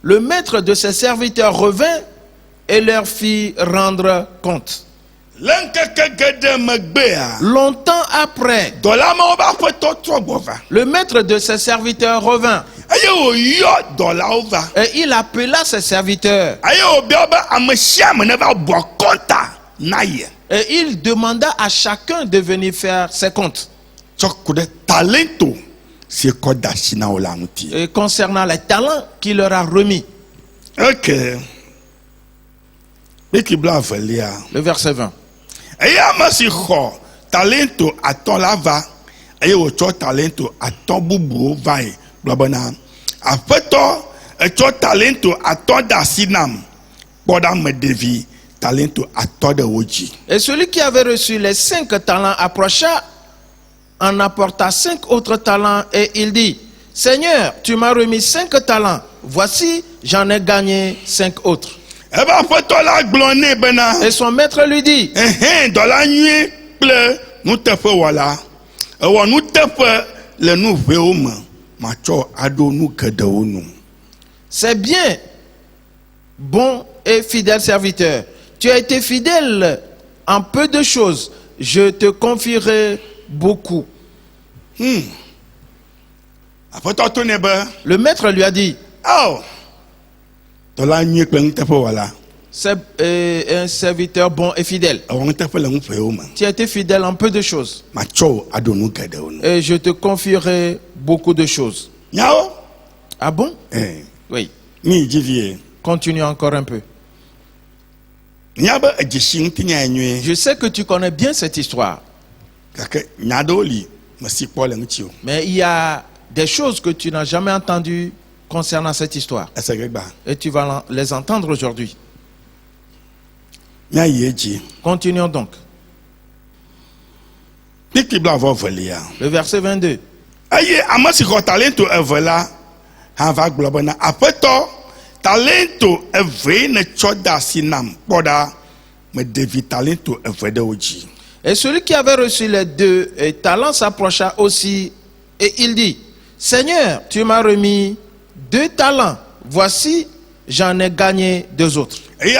le maître de ses serviteurs revint et leur fit rendre compte. Longtemps après, le maître de ses serviteurs revint et il appela ses serviteurs et il demanda à chacun de venir faire ses comptes. Et concernant les talents qu'il leur a remis. Ok. Le verset 20. Talento aton lava eye wotsɔ talento aton bubuwo vae blabena aƒetɔ etsɔ talento aton dasi nam kpɔɖa me ɖevi talento aton de wo dzi. Et celui qui avait reçu les 5 talents approcha, en apporta 5 autres talents et il dit: Seigneur, tu m'as remis 5 talents, voici j'en ai gagné 5 autres. Et son maître lui dit: c'est bien, bon et fidèle serviteur. Tu as été fidèle en peu de choses, je te confierai beaucoup. Le maître lui a dit: oh, c'est un serviteur bon et fidèle. Tu as été fidèle en peu de choses. Et je te confierai beaucoup de choses. Ah bon? Oui. Continue encore un peu. Je sais que tu connais bien cette histoire. Mais il y a des choses que tu n'as jamais entendues concernant cette histoire. Et tu vas les entendre aujourd'hui. Continuons donc. Le verset 22. Et celui qui avait reçu les 2 talents s'approcha aussi et il dit: Seigneur, tu m'as remis 2 talents, voici j'en ai gagné 2 autres. Et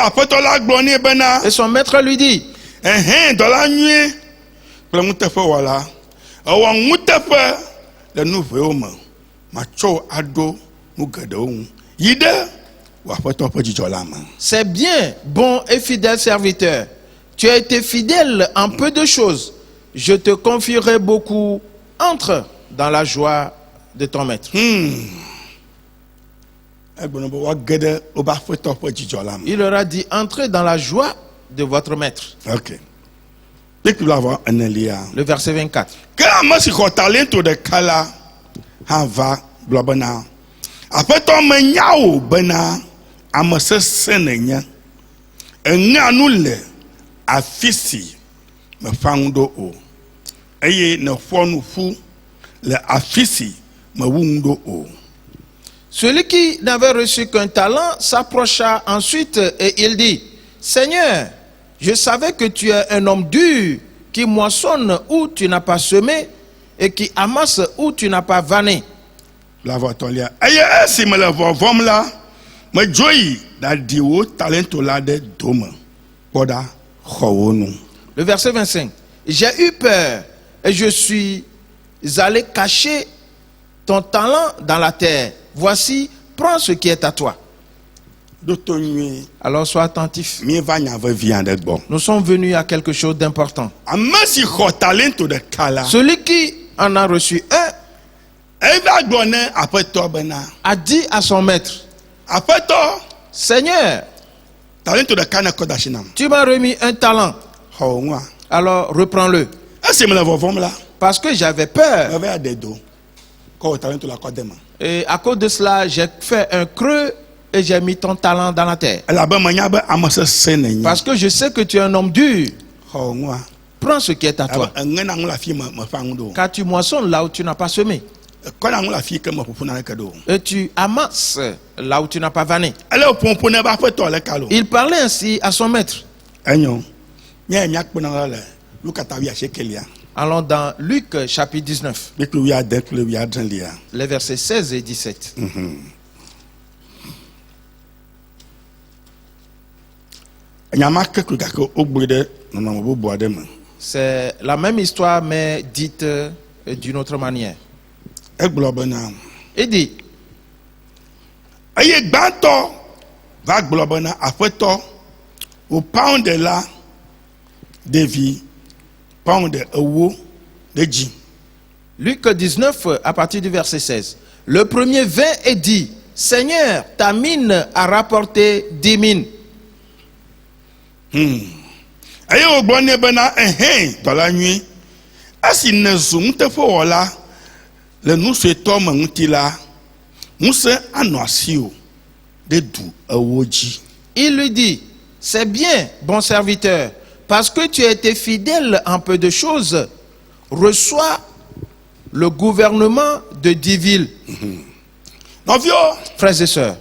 son maître lui dit: c'est bien, bon et fidèle serviteur. Tu as été fidèle en peu de choses. Je te confierai beaucoup. Entre dans la joie de ton maître. Il leur a dit: entrez dans la joie de votre maître. Ok. Le verset 24. Celui qui n'avait reçu qu'un talent s'approcha ensuite et il dit: Seigneur, je savais que tu es un homme dur, qui moissonne où tu n'as pas semé et qui amasse où tu n'as pas vanné. Le verset 25. J'ai eu peur et je suis allé cacher ton talent dans la terre. Voici, prends ce qui est à toi. Alors sois attentif. Mi va nya ve via de gbo. Nous sommes venus à quelque chose d'important. Amasi xɔ talento de kala. Celui qui en a reçu un Eva gbo ne aƒetɔ bena. a dit à son maître, Aƒetɔ, Seigneur, talento de kana kɔ da si nam. tu m'as remis un talent. Xɔ ŋua. Alors reprends-le. Esi me le vɔvɔm la. Parce que j'avais peur. Me va de do. Kɔ talento la kɔ de ma. Et à cause de cela, j'ai fait un creux et j'ai mis ton talent dans la terre. Elabe me nya be ame sesẽ ne nyi. Parce que je sais que tu es un homme dur. Xɔ ŋua. Prends ce qui est à toi. Eŋe na ŋu la fi me fa ŋu do. Car tu moissonnes là où tu n'as pas semé. Kɔ na ŋu la fi ke me ƒoƒu na ke do. Et tu amasses là où tu n'as pas vanné. Ele ƒoƒo ne be aƒetɔ le kalo. Il parlait ainsi à son maître. Enyo. Nya mia kpɔ na la le Luka ta wi asiekelia. Allons dans Luc chapitre 19, Bikle wi ade kple wi adre lia. les versets 16 et 17. Nyama ke klu gake wogblɔe ɖe nɔnɔme bubu aɖe me. C'est la même histoire mais dite d'une autre manière. Egblɔ bena Il dit, eye gbãtɔ va gblɔ bena aƒetɔ wò pound la ɖevi pound ewo ɖe dzi. Luc 19 à partir du verset 16. Le premier vint et dit, Seigneur, ta mine a rapporté 10 mines. Eye wògblɔ nɛ bena dɔla nyui esi nèzu nuteƒewɔla le nu suetɔ me ŋuti la ŋusẽ anɔ asiwò ɖe du ewo dzi. Il lui dit, c'est bien, bon serviteur, parce que tu as été fidèle en peu de choses, reçois le gouvernement de 10 villes. Nɔviwo, Frères et sœurs,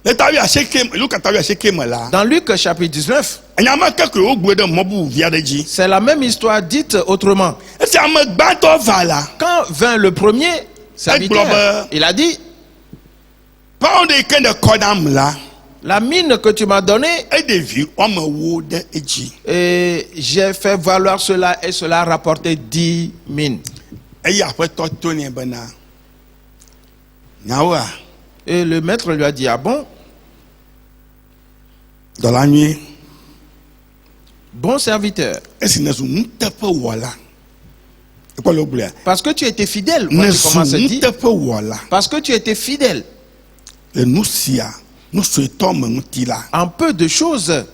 le ta wi asieke Luka ta wi asieke me la. dans Luc chapitre 19, Nyama keke wogblɔe ɖe mɔ bubu vi aɖe dzi. c'est la même histoire dite autrement. Esi ame gbãtɔ va la. Quand vint le premier serviteur, il a dit, Pound yi ke ne kɔ nam la. la mine que tu m'as donnée, Eɖevi wɔme wo ɖe edzi. et j'ai fait valoir cela et cela a rapporté 10 mines. Eye aƒetɔ to nɛ bena nyawoa Et le maître lui a dit, ah bon, dɔla nyui bon serviteur, esi nèzu nuteƒewɔla. Ekpɔ le wogblɔa. parce que tu étais fidèle. Voici Nèzu comment c'est dit. nuteƒewɔla Parce que tu étais fidèle le nu sia nu suetɔ me ŋuti la. en peu de choses,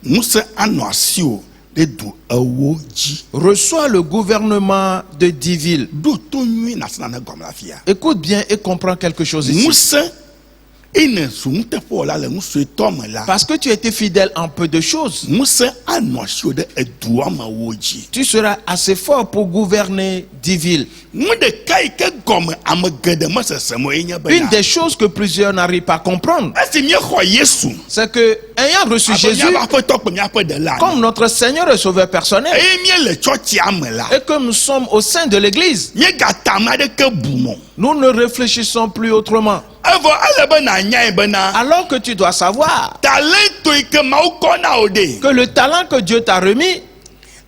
Ŋusẽ anɔ asiwò ɖe du ewo dzi. reçois le gouvernement de 10 villes. Ɖo to nyui nasi nane gɔme le afia. Écoute bien et comprends quelque chose ici. Ŋusẽ eye nèzu nuteƒewɔla le nu suetɔ me la. Parce que tu étais fidèle en peu de choses, Ŋusẽ anɔ asiwò ɖe edu amewo dzi. tu seras assez fort pour gouverner 10 villes. Nu ɖeka yi ke gɔme ame geɖe mesese mo ye nye Une bena. des choses que plusieurs n'arrivent pas à comprendre, Esi míexɔ Yesu. c'est que, ayant reçu Abe Jésus míaƒe aƒetɔ kple míaƒe ɖela. comme notre Seigneur et Sauveur personnel, Eye míele tsɔtsia me la. et que nous sommes au sein de l'Église, Míegata ame aɖeke bu mo. nous ne réfléchissons plus autrement. Evɔ ele be nànyae bena. Alors que tu dois savoir Talento yi ke Mawu kɔ na wò ɖe. que le talent que Dieu t'a remis,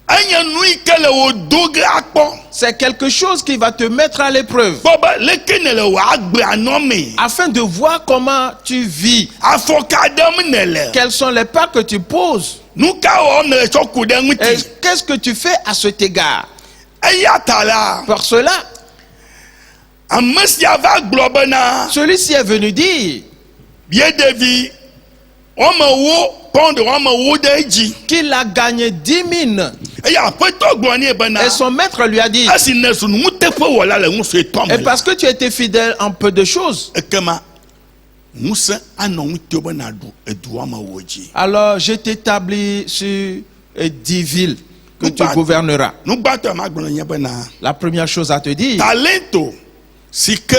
Enye nu yi ke le wò do ge akpɔ. c'est quelque chose qui va te mettre à l'épreuve, Gbɔ be leke ne le wò agbe anɔ me. afin de voir comment tu vis, Afɔka ɖem ne le. quels sont les pas que tu poses, Nu ka wɔm ne le tsɔ ku ɖe et ŋuti. qu'est-ce que tu fais à cet égard. Eya ta la. Pour cela, Ame sia va gblɔ bena. celui-ci est venu dire Bie ɖevi wɔme wo pɔnd wɔme wo ɖe edzi. qu'il a gagné 10 mines, Eye aƒetɔ gblɔ nɛ bena. et son maître lui a dit, Esi nèzu nuteƒewɔla le ŋu suetɔ et me la. parce que tu étais fidèle en peu de choses, Ekema ŋusẽ anɔ ŋutio be nàɖu edu wɔme wo dzi. alors je t'établis sur 10 villes que tu Nous gouverneras. Nugbãtɔ ma gblɔ nye bena. La première chose à te dire, Talento si ke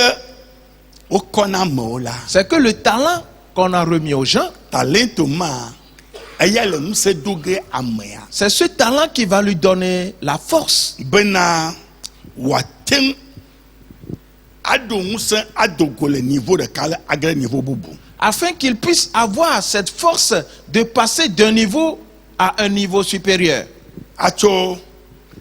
wokɔ na amewo la. c'est que le talent qu'on a remis aux gens, Talento ma eya le ŋusẽ do ge amea. c'est ce talent qui va lui donner la force Bena wòate ŋu aɖo ŋusẽ ado go le niveau ɖeka le agre niveau bubu. afin qu'il puisse avoir cette force de passer d'un niveau à un niveau supérieur, Atso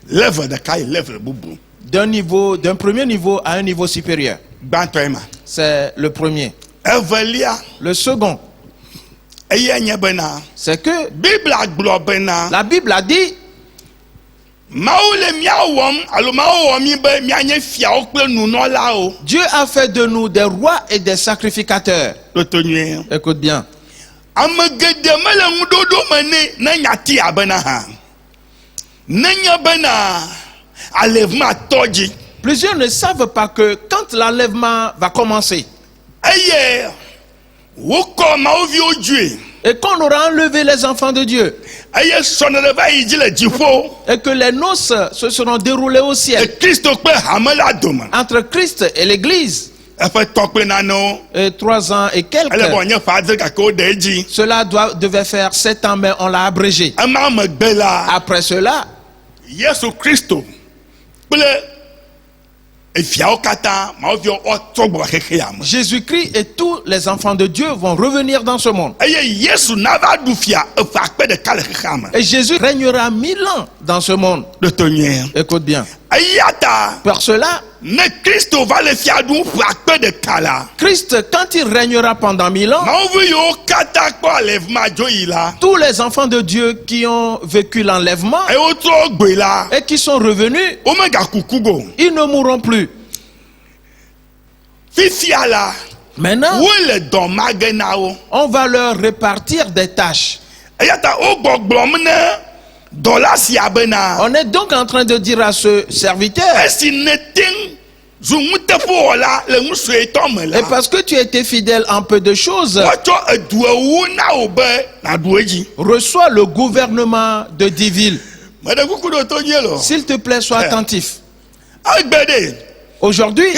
level ɖeka yi level bubu. d'un premier niveau à un niveau supérieur. Gbãtɔ ye ma. C'est le premier. Evelia Le second, c'est que la Bible a dit Dieu a fait de nous des rois et des sacrificateurs. Écoute bien. Plusieurs ne savent pas que quand l'enlèvement va commencer, et qu'on aura enlevé les enfants de Dieu, et que les noces se seront déroulées au ciel entre Christ et l'Église, et 3 ans et quelques, cela devait faire 7 ans, mais on l'a abrégé. Après cela, Jésus-Christ et tous les enfants de Dieu vont revenir dans ce monde. Et Jésus régnera 1000 ans dans ce monde. Écoute bien. Pour cela, Christ, quand il régnera pendant 1000 ans, tous les enfants de Dieu qui ont vécu l'enlèvement et qui sont revenus, ils ne mourront plus. Maintenant, on va leur répartir des tâches. On est donc en train de dire à ce serviteur, et parce que tu as été fidèle en peu de choses, reçois le gouvernement de 10 villes. S'il te plaît, sois attentif. Aujourd'hui,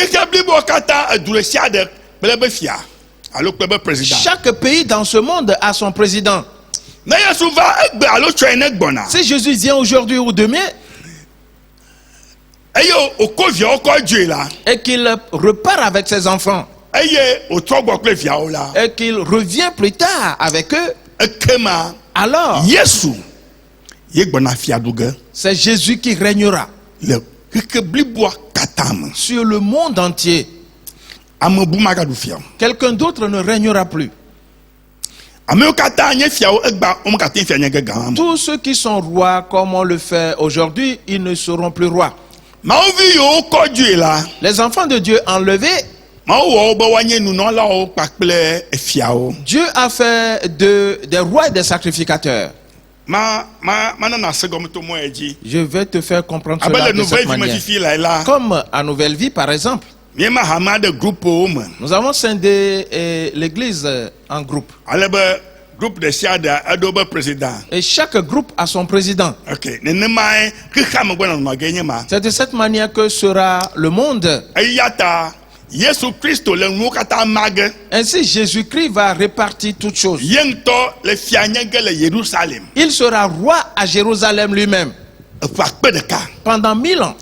chaque pays dans ce monde a son président. Si Jésus vient aujourd'hui ou demain, et qu'il repart avec ses enfants, et qu'il revient plus tard avec eux, alors c'est Jésus qui régnera sur le monde entier. Quelqu'un d'autre ne régnera plus. Tous ceux qui sont rois comme on le fait aujourd'hui, ils ne seront plus rois. Les enfants de Dieu enlevés, Dieu a fait des rois et des sacrificateurs. Je vais te faire comprendre cela de cette manière. Comme à Nouvelle Vie, par exemple, nous avons scindé l'église en groupes. Et chaque groupe a son président. C'est de cette manière que sera le monde. Ainsi, Jésus-Christ va répartir toutes choses. Il sera roi à Jérusalem lui-même pendant 1000 ans.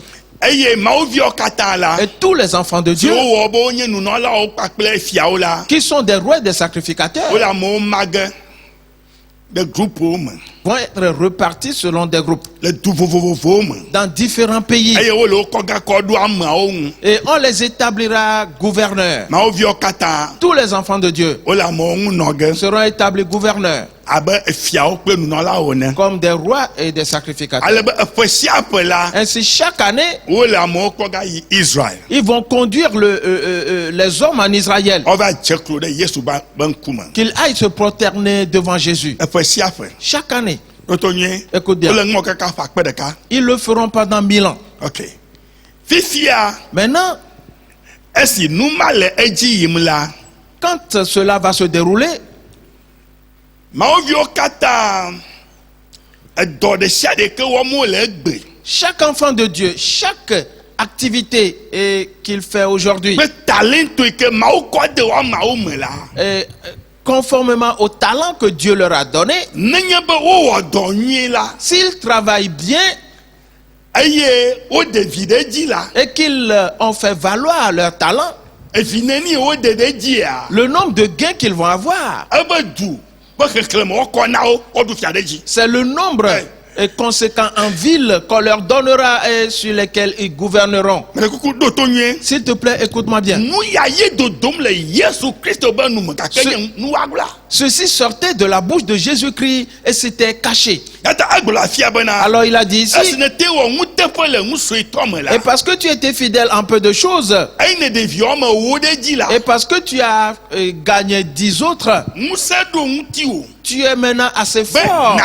Et tous les enfants de Dieu qui sont des rois et des sacrificateurs vont être repartis selon des groupes dans différents pays, et on les établira gouverneurs. Tous les enfants de Dieu seront établis gouverneurs comme des rois et des sacrificateurs. Ainsi, chaque année, ils vont conduire les hommes en Israël, qu'ils aillent se prosterner devant Jésus. Chaque année. Écoute bien. Ils le feront pendant 1000 ans. Maintenant, quand cela va se dérouler, chaque enfant de Dieu, chaque activité qu'il fait aujourd'hui, conformément au talent que Dieu leur a donné, s'ils travaillent bien et qu'ils ont fait valoir leur talent, le nombre de gains qu'ils vont avoir, c'est le nombre conséquent en ville qu'on leur donnera et sur lesquels ils gouverneront. S'il te plaît, écoute-moi bien. Ceci sortait de la bouche de Jésus-Christ et s'était caché. Alors il a dit ici, et parce que tu étais fidèle en peu de choses, et parce que tu as gagné 10 autres, tu es maintenant assez fort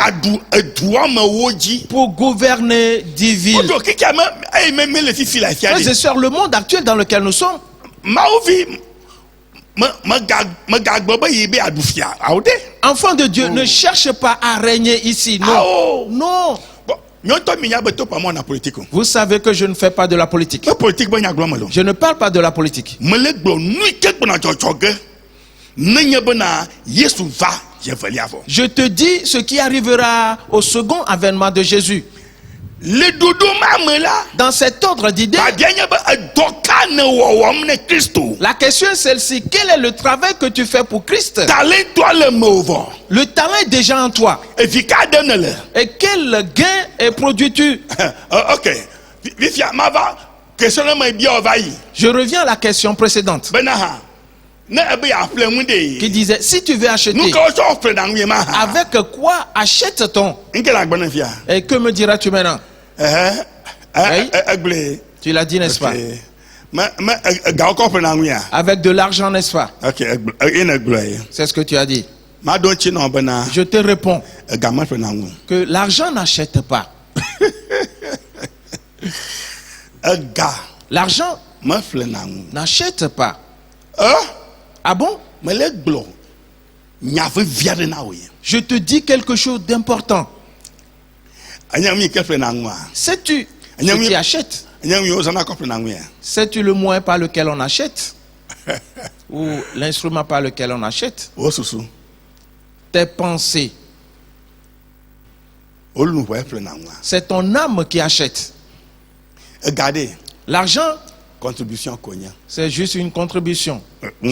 pour gouverner 10 villes. Frères et sœurs, le monde actuel dans lequel nous sommes, enfant de Dieu, ne cherche pas à régner ici. Non. Non. Vous savez que je ne fais pas de la politique. Je ne parle pas de la politique. Je te dis ce qui arrivera au second avènement de Jésus. Dans cet ordre d'idées, la question est celle-ci: quel est le travail que tu fais pour Christ? Le talent est déjà en toi. Et quel gain produis-tu? Je reviens à la question précédente qui disait: si tu veux acheter, avec quoi achète-t-on? Et que me diras-tu maintenant? Oui? Tu l'as dit, n'est-ce pas? Avec de l'argent, n'est-ce pas? C'est ce que tu as dit. Je te réponds que l'argent n'achète pas. L'argent n'achète pas. Ah bon? Je te dis quelque chose d'important. Sais-tu ce qui achète? Sais-tu le moyen par lequel on achète? Ou l'instrument par lequel on achète? Tes pensées. C'est ton âme qui achète. L'argent, c'est juste une contribution.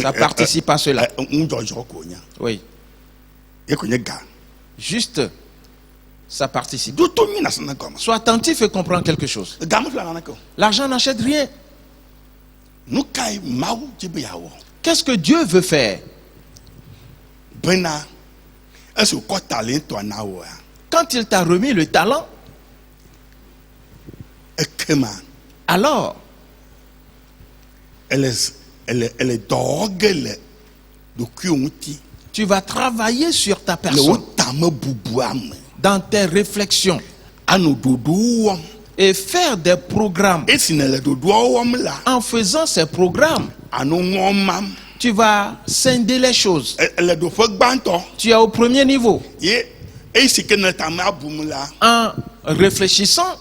Ça participe à cela. Oui. Juste, ça participe. Sois attentif et comprends quelque chose. L'argent n'achète rien. Qu'est-ce que Dieu veut faire? Quand il t'a remis le talent, alors tu vas travailler sur ta personne, dans tes réflexions, et faire des programmes. En faisant ces programmes, tu vas scinder les choses. Tu es au premier niveau. En réfléchissant,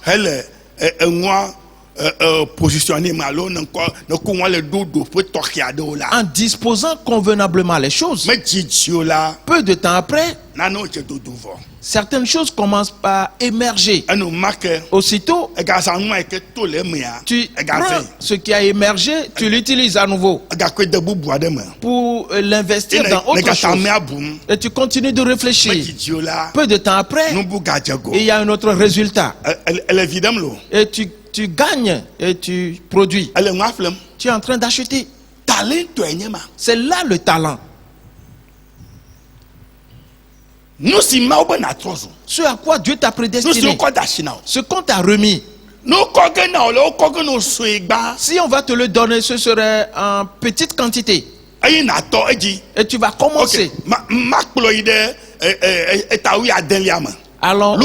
en disposant convenablement les choses, peu de temps après, certaines choses commencent à émerger. Aussitôt, tu prends ce qui a émergé, tu l'utilises à nouveau pour l'investir dans autre chose. Et tu continues de réfléchir. Peu de temps après, il y a un autre résultat. Et tu gagnes et tu produis. Tu es en train d'acheter. C'est là le talent. Ce à quoi Dieu t'a prédestiné, ce qu'on t'a remis, si on va te le donner, ce serait en petite quantité. Et tu vas commencer. Allons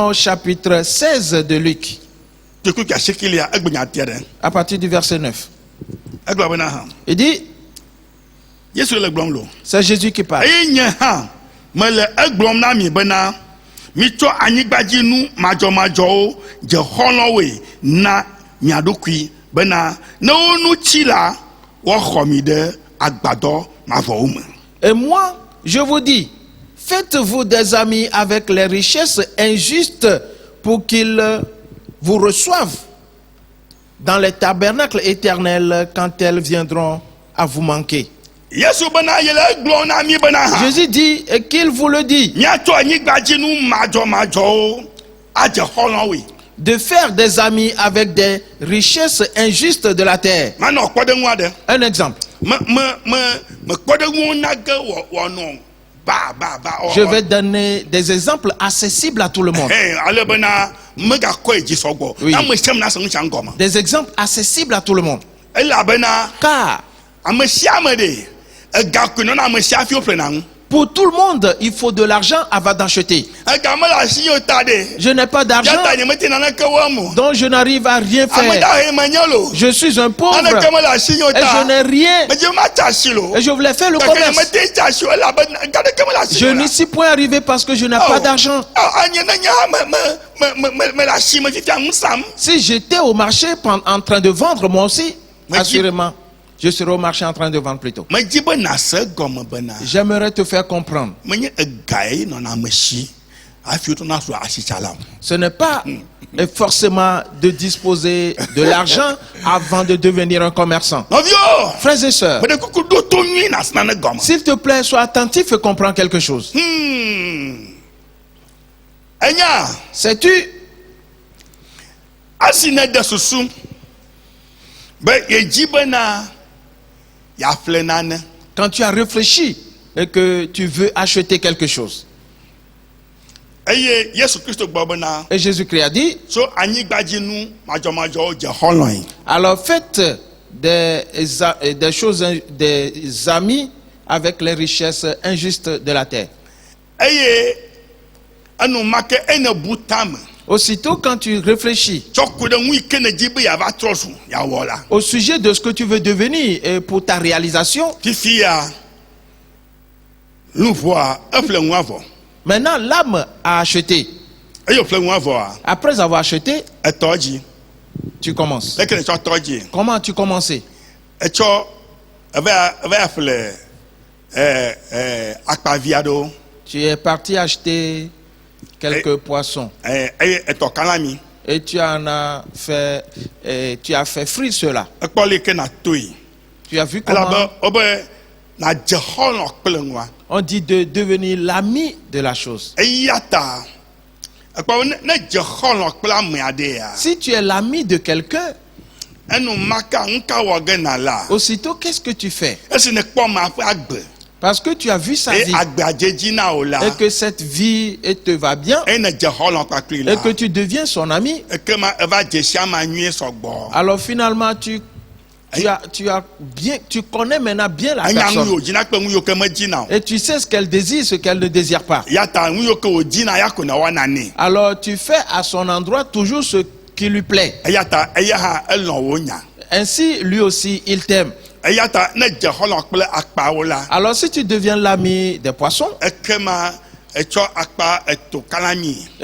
au chapitre 16 de Luc, à partir du verset 9. Il dit, c'est Jésus qui parle. Et moi, je vous dis, faites-vous des amis avec les richesses injustes pour qu'ils vous reçoivent dans les tabernacles éternels quand elles viendront à vous manquer. Jésus dit qu'il vous le dit, de faire des amis avec des richesses injustes de la terre. Un exemple. Je vais donner des exemples accessibles à tout le monde. Oui. Des exemples accessibles à tout le monde. Car pour tout le monde, il faut de l'argent avant d'acheter. Je n'ai pas d'argent, donc je n'arrive à rien faire. Je suis un pauvre et je n'ai rien. Et je voulais faire le commerce. Je n'y suis point arrivé parce que je n'ai pas d'argent. Si j'étais au marché en train de vendre, moi aussi, assurément, je serai au marché en train de vendre plutôt. J'aimerais te faire comprendre. Ce n'est pas forcément de disposer de l'argent avant de devenir un commerçant. Frères et sœurs, s'il te plaît, sois attentif et comprends quelque chose. Sais-tu? Quand tu as réfléchi et que tu veux acheter quelque chose. Et Jésus-Christ a dit, alors faites des choses, des amis avec les richesses injustes de la terre. Aussitôt quand tu réfléchis au sujet de ce que tu veux devenir et pour ta réalisation, maintenant l'âme a acheté. Après avoir acheté, tu commences. Comment as-tu commencé? Tu es parti acheter quelques poissons. Et tu en as fait, tu as fait frire cela. Tu as vu comment on dit de devenir l'ami de la chose. Si tu es l'ami de quelqu'un, aussitôt qu'est-ce que tu fais? Parce que tu as vu sa vie et que cette vie te va bien et que tu deviens son ami. Alors finalement tu connais maintenant bien la personne et tu sais ce qu'elle désire, ce qu'elle ne désire pas. Alors tu fais à son endroit toujours ce qui lui plaît. Ainsi lui aussi il t'aime. Alors si tu deviens l'ami des poissons et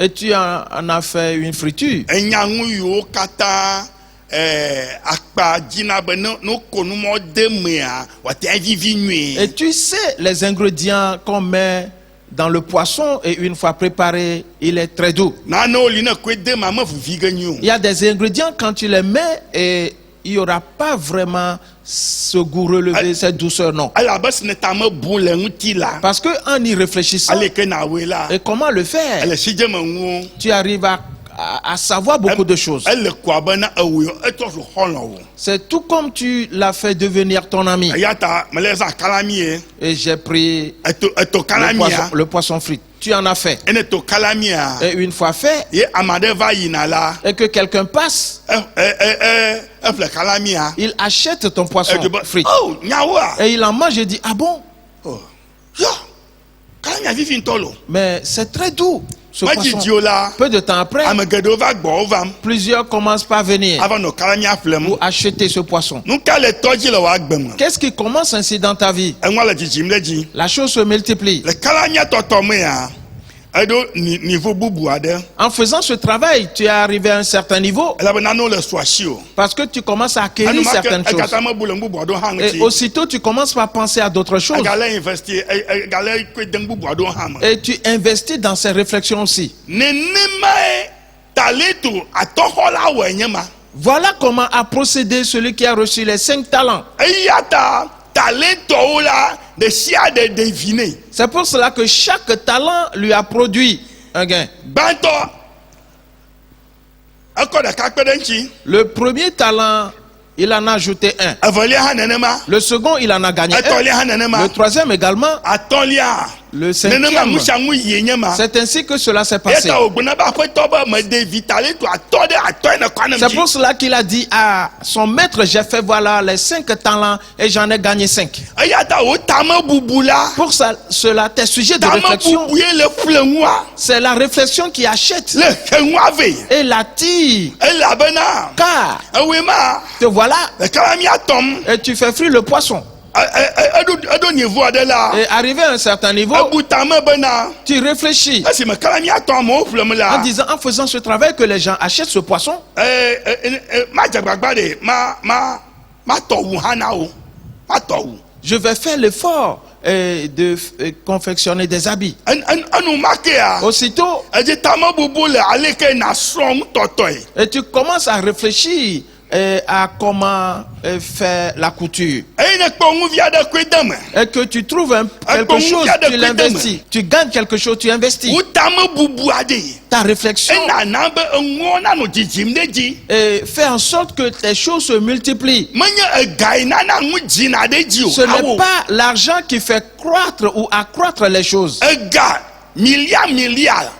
tu en as fait une friture, et tu sais les ingrédients qu'on met dans le poisson et une fois préparé, il est très doux. Il y a des ingrédients quand tu les mets et il n'y aura pas vraiment ce goût relevé, cette douceur, non. Parce qu'en y réfléchissant, et comment le faire, tu arrives à savoir beaucoup de choses. C'est tout comme tu l'as fait devenir ton ami. Et j'ai pris le poisson frit. Tu en as fait. Et une fois fait, et que quelqu'un passe, il achète ton poisson frit. Et il en mange et dit, ah bon? Mais c'est très doux. Ce poisson. Peu de temps après, plusieurs commencent par venir pour acheter ce poisson. Qu'est-ce qui commence ainsi dans ta vie? La chose se multiplie. En faisant ce travail, tu es arrivé à un certain niveau parce que tu commences à acquérir certaines choses. Et aussitôt, tu commences par penser à d'autres choses. Et tu investis dans ces réflexions aussi. Voilà comment a procédé celui qui a reçu les 5 talents. C'est pour cela que chaque talent lui a produit un gain. Le premier talent il en a ajouté un. evelia hã nenema, Le second, il en a gagné un. etɔlia hã nenema, Le troisième également. atɔlia Le nenema cinquième. nu sia nu yie nye ma. C'est ainsi que cela s'est passé. Eta ogbona ba aƒetɔ be meɖevi talento atɔ ɖe atɔe ne kɔa ne C'est pour cela qu'il a dit à son maître, j'ai fait voilà les 5 talents et j'en ai gagné 5. eya ta wo tame bubu la. Pour ça, cela, tes sujets de Tame réflexion, bubu ye le ƒle ŋua, c'est la réflexion qui achète le xe ŋua ve. et l'attire. Elabena Car, ewoe ma te voilà ɖeka mi atɔm. et tu fais frire le poisson. Eɖo niveau aɖe la. Et arrivé à un certain niveau, Ebu tame bena tu réfléchis esime kala mi atɔ amewo ƒlem en la. disant, en faisant ce travail que les gens achètent ce poisson, Madze gbagba ɖe matɔ wu hã na wo, matɔ wu. je vais faire l'effort de confectionner des habits. Enumake Aussitôt, edzi tame bubu le aleke na srɔ̃ ŋutɔtɔe. et tu commences à réfléchir à comment faire la couture. Eye ne kpɔ ŋuvi aɖe koe de me. Et que tu trouves quelque chose, tu l'investis. Tu gagnes quelque chose, tu investis. Wu tame bubu aɖe. Ta réflexion Enana be eŋuwo nanɔ dzidzim ɖe dzi. et fait en sorte que tes choses se multiplient. Menye ega yi nana ŋu dzina ɖe dzi o. Ce n'est Awo. pas l'argent qui fait croître ou accroître les choses. Ega milliard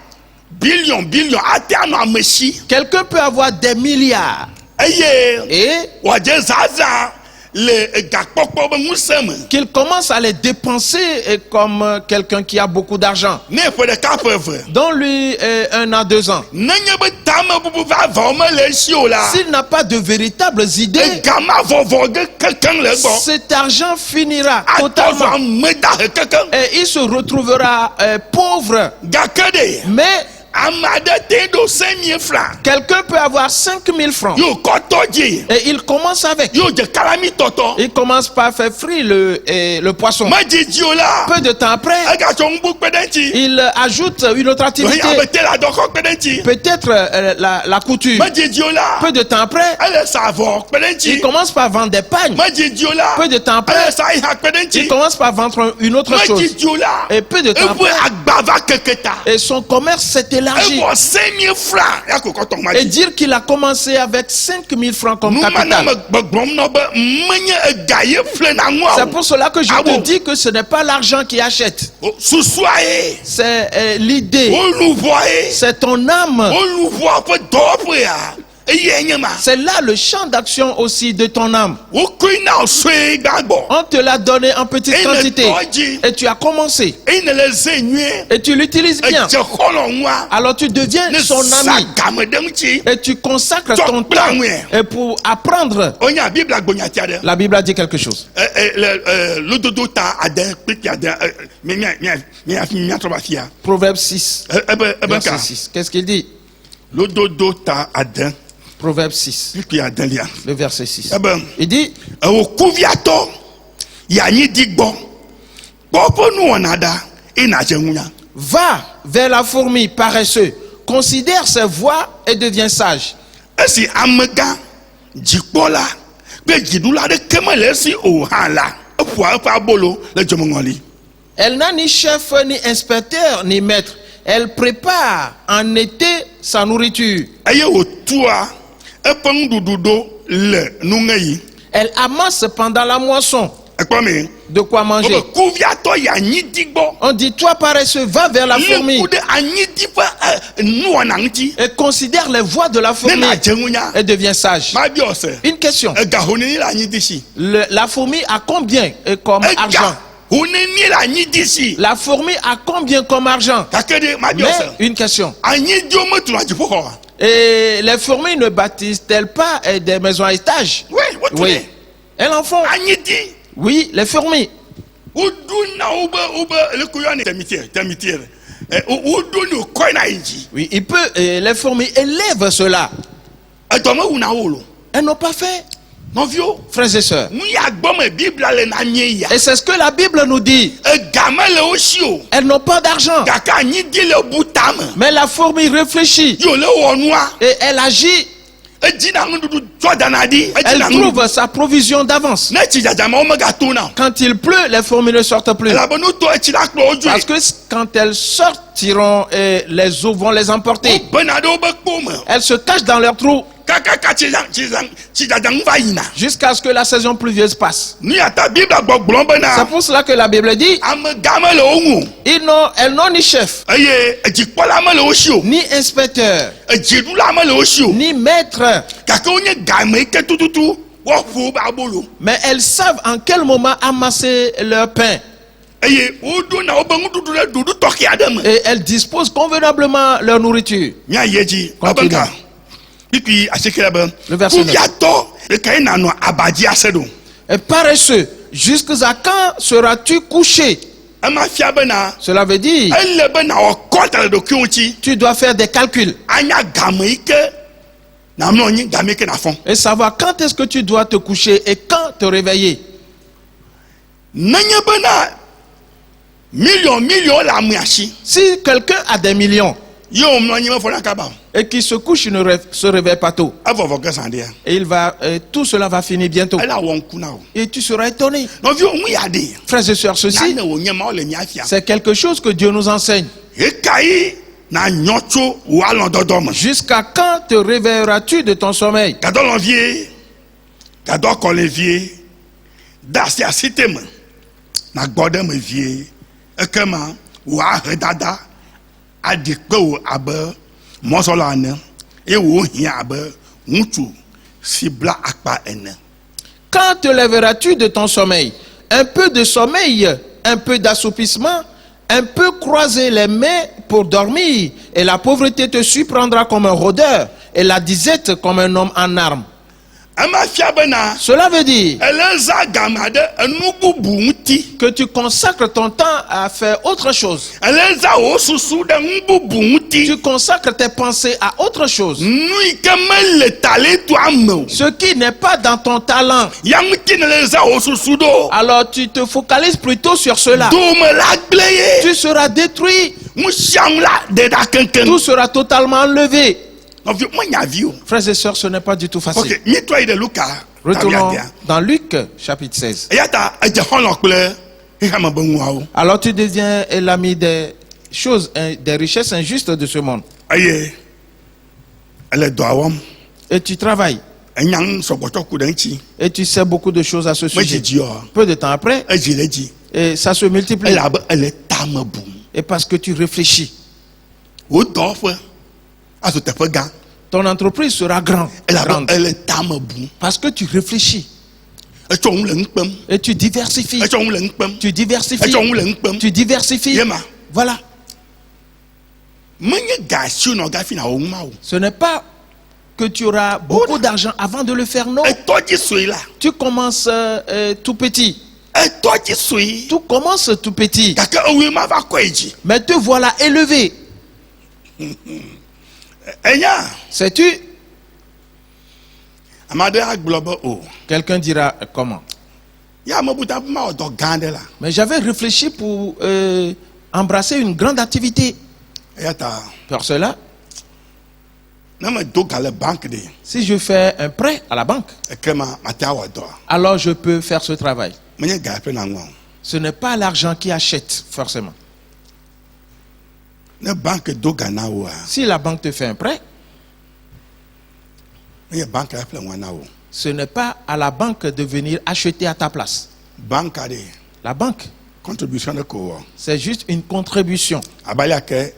billion ate anɔ ame si. Quelqu'un peut avoir des milliards Eye et wòdze zaza le egakpɔkpɔ be ŋusẽ me. qu'il commence à les dépenser comme quelqu'un qui a beaucoup d'argent. Ne ƒe ɖeka ƒe eve. Dont lui 1 à 2 ans. Nenye be tame bubu vavɔwo mele esi o la. S'il n'a pas de véritables idées, Ega ma vɔvɔ ge kekeŋ le egbɔ. cet argent finira Atɔ totalement. zɔ ame dahe kekeŋ. Et il se retrouvera pauvre. Gake ɖe Mais ame aɖe te ɖo 5 000 francs. quelqu'un peut avoir 5 000 francs. Yo kɔtɔ dzi. Et il commence avec. Yo dze kalami tɔtɔ. Il commence par faire frire le poisson. Medzidzi o la. Peu de temps après, Egatsɔ ŋubu kpe ɖe ŋuti. il ajoute une autre activité. Abe te la dɔ kɔ kpe ɖe ŋuti. Peut-être la couture. Medzidzi o la. Peu de temps après, Ele sa avɔ kpe ɖe il ŋuti. commence par vendre des pagnes. Medzidzi o la. Peu de temps après, Ele sa ihe kpe ɖe il ŋuti. commence par vendre une autre chose. Medzidzi o la. Et peu de temps Eƒe après, agba va keke ta. et son commerce s'est élargi. Evɔ 5 000 francs. Yako kɔtɔ ŋu ma Et dzi. dire qu'il a commencé avec 5 000 francs comme Numana capital. me gbɔgblɔm nɔ be menye ega ye ƒle na ŋua C'est o. pour cela que je Ah te bon? dis que ce n'est pas l'argent qui achète. Susua ye. C'est l'idée. Wo luvɔ ye. C'est ton âme. Wo luvɔ ƒe dɔwɔƒe ya. Eye nye ma. C'est là le champ d'action aussi de ton âme. Wo koe na wo sue gbãgbɔ. On te l'a donné en petite Et quantité. le tɔ dzi. Et tu as commencé. Eye ne le ze nyuie. Et tu l'utilises bien. Edze xɔlɔ ŋua. Alors tu deviens Ne son sa ami. game ɖe ŋuti. Et tu consacres Tsɔ ton kpla temps. ŋue. Et pour apprendre. Onya Biblia gbonyati aɖe. La Bible a dit quelque chose. Lododo ta ade kpekpe ade miatrɔ va fia. Proverbe 6. Ebe Verset ka. 6. Qu'est-ce qu'il dit? Lododo ta ade Proverbe 6. kpekpe ade lia. Le verset 6. Ebe Il dit, ewo kuviatɔ yanyi di gbɔ. Kpɔ ƒe nuwɔna ɖa ena dze ŋunya. va vers la fourmi paresseux. Considère ses voies et deviens sage. Esi amegã dzikpɔla kple dziɖula ɖeke mele esi o hã la, eƒoa eƒe abolo le dzɔmeŋɔli. Elle n'a ni chef, ni inspecteur, ni maître. Elle prépare en été sa nourriture. Eye wòtua eƒe nuɖuɖu ɖo le nuŋeyi. Elle amasse pendant la moisson. Ekpɔ mi. De quoi manger. Wobe kuviatɔ yi anyidi gbɔ. On dit, toi paresseux, va vers la fourmi Le coup de anyidi ƒe nuwɔna ŋuti. et considère les voies de la Ne fourmi na dze ŋunya. et deviens sage. Ma biɔ ɔsɛ. Une question. Ega honeni le anyidi si. La fourmi a combien comme argent? Ega honeni le anyidi si. La fourmi a combien comme argent? Gake ɖe ma biɔ Mais ɔsɛ. une question. Anyidiwo metuna dziƒoxɔ wa. Et les fourmis ne bâtissent-elles pas des maisons à étage? Oui, wotu Oui. ne. Elles en font. Anyidi. Oui, les fourmis. Wodu na wobe le koyɔ ne tɛmitiɛ. Wodu ne kɔe na yi dzi. Oui, les fourmis élèvent cela. Edɔ me wu na wo lo. Elles n'ont pas fait. Nɔviwo. Frères et sœurs. Nu ya gbɔme Biblia le na nye ya. Et c'est ce que la Bible nous dit. Ega mele wo si o. Elles n'ont pas d'argent. Gake anyidi le bu tame. Mais la fourmi réfléchit. Yo le wɔ nua. Et elle agit. Edzina ŋuɖuɖu tsɔ dana ɖi. Elle Edzina trouve ŋuɖuɖu. sa provision d'avance. Ne tsi dzadzama wo megato na o. Quand il pleut, les fourmis ne sortent plus. Elabena woto etsi la kplɔ wo Parce dzoe. que quand elles sortiront, les eaux vont les emporter. Bena ɖe wobe kpo me. Elles se cachent dans leurs trous. jusqu'à ce que la saison pluvieuse passe. Ni ata Bible gbɔgblɔ C'est bena. pour cela que la Bible dit, Amegã mele wo ŋu. elles n'ont ni chef, Eye edzikpɔla mele wo si o. ni inspecteur, Edziɖula mele wo si o. ni maître, Gake wonye game yi ke tututu woƒo wobe abolo. mais elles savent en quel moment amasser leur pain. Eye woɖona wobe ŋuɖuɖu ɖe ɖoɖo tɔxɛ aɖe me. Et elles disposent convenablement leur nourriture. Mía yi edzi. Continue. Abenka. Ikui asikele be. Le verset 9. Kuviatɔ ɖeka yi nanɔ abadzi ase ɖo. Et paresseux, jusqu'à quand seras-tu couché? Ema fia bena. Cela veut dire, Ele be nawɔ kɔnta le ɖokuiwo ŋuti. tu dois faire des calculs Anya game yi ke namlɔ anyi game yi ke nafɔ. et savoir quand est-ce que tu dois te coucher et quand te réveiller. Nenye bena million le ame asi. Si quelqu'un a des millions Ye wòmlɔ anyi mefɔ na kaba o. et qui se couche, il ne se réveille pas tôt, Evɔvɔ ke zã ɖea. et tout cela va finir bientôt. Ele awɔ ŋku na o. Et tu seras étonné. Nɔviwo ŋu ya ɖe. Frères et sœurs, ceci, Nane wònye ma wòle mía fia. c'est quelque chose que Dieu nous enseigne. Eka yi na nyɔ tso wò alɔdɔdɔ me. Jusqu'à quand te réveilleras-tu de ton sommeil? Gadɔlɔvie, gadɔkɔlevie, da asi asite me, na gbɔ ɖe me vie, ekema wò ahe dada, aɖi kpe wò abe mɔzɔlɔ ene, eye wò hiã abe ŋutsu si bla akpa ene. Quand te lèveras-tu de ton sommeil? Un peu de sommeil, un peu d'assoupissement, un peu croiser les mains pour dormir, et la pauvreté te surprendra comme un rôdeur, et la disette comme un homme en armes. Ema fia bena, Cela veut dire ele zã game ɖe enu bubu ŋuti. que tu consacres ton temps à faire autre chose. Ele zã wò susu ɖe nu bubu ŋuti. Tu consacres tes pensées à autre chose. Nu yi ke mele talentoa me o. Ce qui n'est pas dans ton talent. Ya ŋuti ne le zã wò susu ɖo. Alors tu te focalises plutôt sur cela. Dome la gble ye. Tu seras détruit. Ŋusiaŋu la ɖe ɖa keŋkeŋ. Tout sera totalement enlevé. Nɔvi menya vi o. Frères et sœurs, ce n'est pas du tout facile. Ok, nyitɔ yi ɖe Luka. Retournons dans Luc chapitre 16. Eya ta edze xɔlɔ kple xexeme be ŋuawo. Alors tu deviens l'ami des choses, des richesses injustes de ce monde. Eye ele dɔa wɔm. Et tu travailles. Enya ŋu sɔgbɔtɔ ku ɖe ŋuti. Et tu sais beaucoup de choses à ce sujet. Medzi o. Peu de temps après, Edzi ɖe dzi. et ça se multiplie. Elabe ele tame bum. Et parce que tu réfléchis, Wò dɔwɔƒe azu teƒe gã. ton entreprise sera grande. Elabe ele tame bum. Parce que tu réfléchis Etsɔ ŋu le ŋu kpem. et tu diversifies. Etsɔ ŋu le ŋu kpem. Tu diversifies. Etsɔ ŋu le ŋu kpem. Tu diversifies. Yema. Voilà. Menye gasi nɔ gafi na wo ŋu ma o. Ce n'est pas que tu auras beaucoup d'argent avant de le faire, non. Etɔdzi sue la. Tu commences tout petit. Etɔdzi sue. Tout commence tout petit. Gake ewoe ma va kɔ yi dzi. Mais te voilà élevé. Enya. Sais-tu? Ame aɖe agblɔ be o. Quelqu'un dira comment? Ya me buta be ma wɔ dɔ gã aɖe la. Mais j'avais réfléchi pour embrasser une grande activité. Eya ta Pour cela, ne me do ga le banque de. si je fais un prêt à la banque, Ekema mate awɔ dɔa. alors je peux faire ce travail. Menye ga ƒe na ŋu o. Ce n'est pas l'argent qui achète forcément. Ne banque do ga na woa. Si la banque te fait un prêt, Menye banque la ƒle ŋua na wo. ce n'est pas à la banque de venir acheter à ta place. Banque aɖe La banque, contribution ɖe ko wɔ. c'est juste une contribution. Abalia ke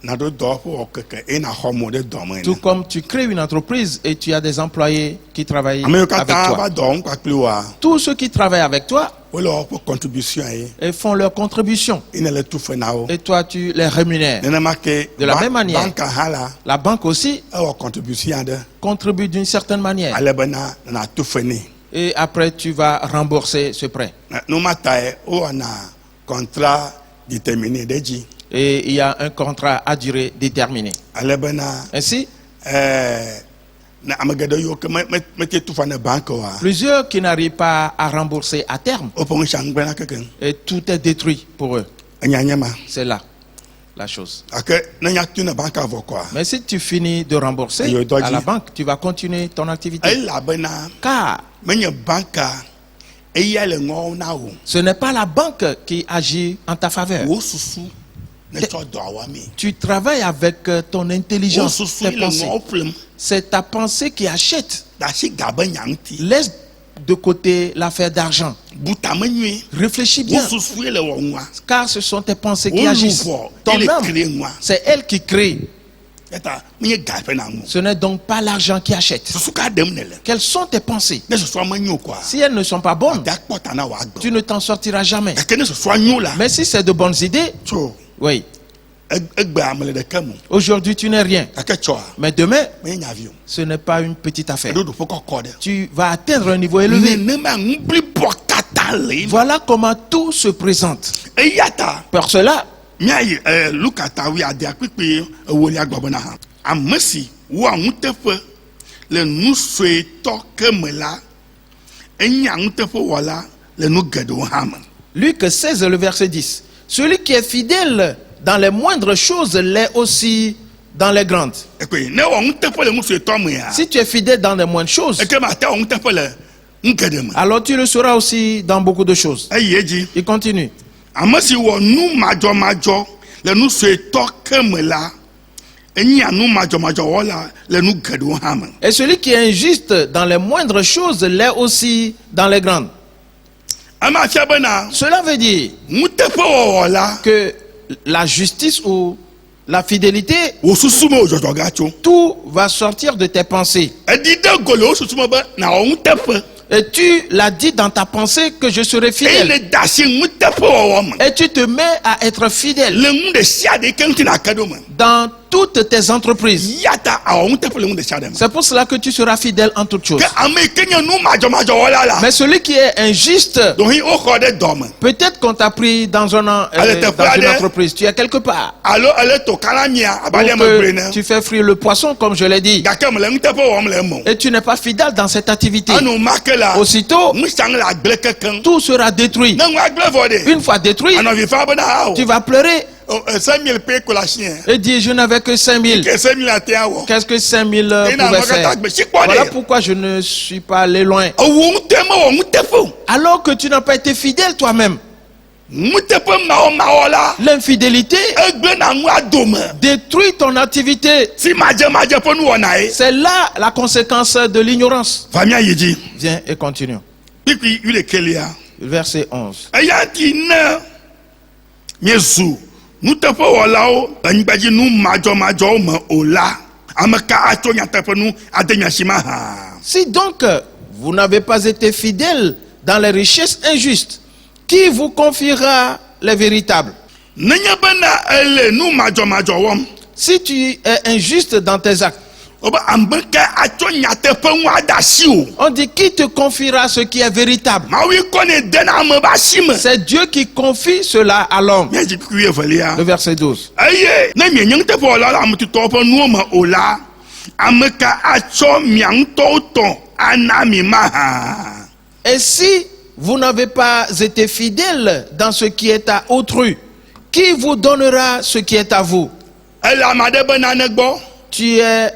na do dɔwɔƒe wɔ keke eye na xɔ mo ɖe dɔ me Tout ene. comme tu crées une entreprise et tu as des employés qui travaillent Ame yiwo avec katã va toi. dɔ wɔm kpakpli woa. Tous ceux qui travaillent avec toi Wole woƒe contribution ye. et font leur contribution. Ine le tu fe na wo. Et toi, tu les rémunères. Nenema ke De la même manière. banque hã la La banque aussi ewɔ contribution aɖe. contribue d'une certaine manière. Ale bena na tu fe nɛ. Et après, tu vas rembourser ce prêt. Nu ma tae wowɔna contrat déterminé ɖe dzi. Et il y a un contrat à durée déterminée. Ale bena Ainsi, ne ame geɖe yiwo ke mete tu fa ne banque oa. plusieurs qui n'arrivent pas à rembourser à terme, Woƒe ŋusia ŋgblẽna kekeŋ. et tout est détruit pour eux. Enya nye ma. C'est là la chose. Gake ne nya tu ne banque avɔ kɔa. Mais si tu finis de rembourser Et à la banque, tu vas continuer ton activité. Elabena Car menye banka eya le ŋɔwo na wo. ce n'est pas la banque qui agit en ta faveur. Wo susu Tu travailles avec ton intelligence, tes pensées. C'est ta pensée qui achète. Laisse de côté l'affaire d'argent. Réfléchis bien. Car ce sont tes pensées qui agissent. Ton âme, c'est elle qui crée. Ce n'est donc pas l'argent qui achète. Quelles sont tes pensées? Si elles ne sont pas bonnes, tu ne t'en sortiras jamais. Mais si c'est de bonnes idées, oui. Aujourd'hui tu n'es rien. Mais demain, ce n'est pas une petite affaire. Tu vas atteindre un niveau élevé. Voilà comment tout se présente. Pour cela, Luc 16, le verset 10. Celui qui est fidèle dans les moindres choses l'est aussi dans les grandes. Si tu es fidèle dans les moindres choses, alors tu le seras aussi dans beaucoup de choses. Il continue. Et celui qui est injuste dans les moindres choses l'est aussi dans les grandes. Cela veut dire que la justice ou la fidélité, tout va sortir de tes pensées. Et tu l'as dit dans ta pensée que je serai fidèle. Et tu te mets à être fidèle dans toutes tes entreprises. C'est pour cela que tu seras fidèle en toutes choses. Mais celui qui est injuste, peut-être qu'on t'a pris dans une entreprise, tu es quelque part, tu fais frire le poisson comme je l'ai dit, et tu n'es pas fidèle dans cette activité. Aussitôt, tout sera détruit. Une fois détruit, tu vas pleurer et dire je n'avais que 5 000. Qu'est-ce que 5 000 pouvaient faire? Voilà pourquoi je ne suis pas allé loin. Alors que tu n'as pas été fidèle toi-même. L'infidélité détruit ton activité. C'est là la conséquence de l'ignorance. Viens et continuons. Verset 11. Si donc vous n'avez pas été fidèle dans les richesses injustes, qui vous confiera les véritables? Si tu es injuste dans tes actes, on dit qui te confiera ce qui est véritable? C'est Dieu qui confie cela à l'homme. Le verset 12. Et si vous n'avez pas été fidèle dans ce qui est à autrui, qui vous donnera ce qui est à vous? Tu es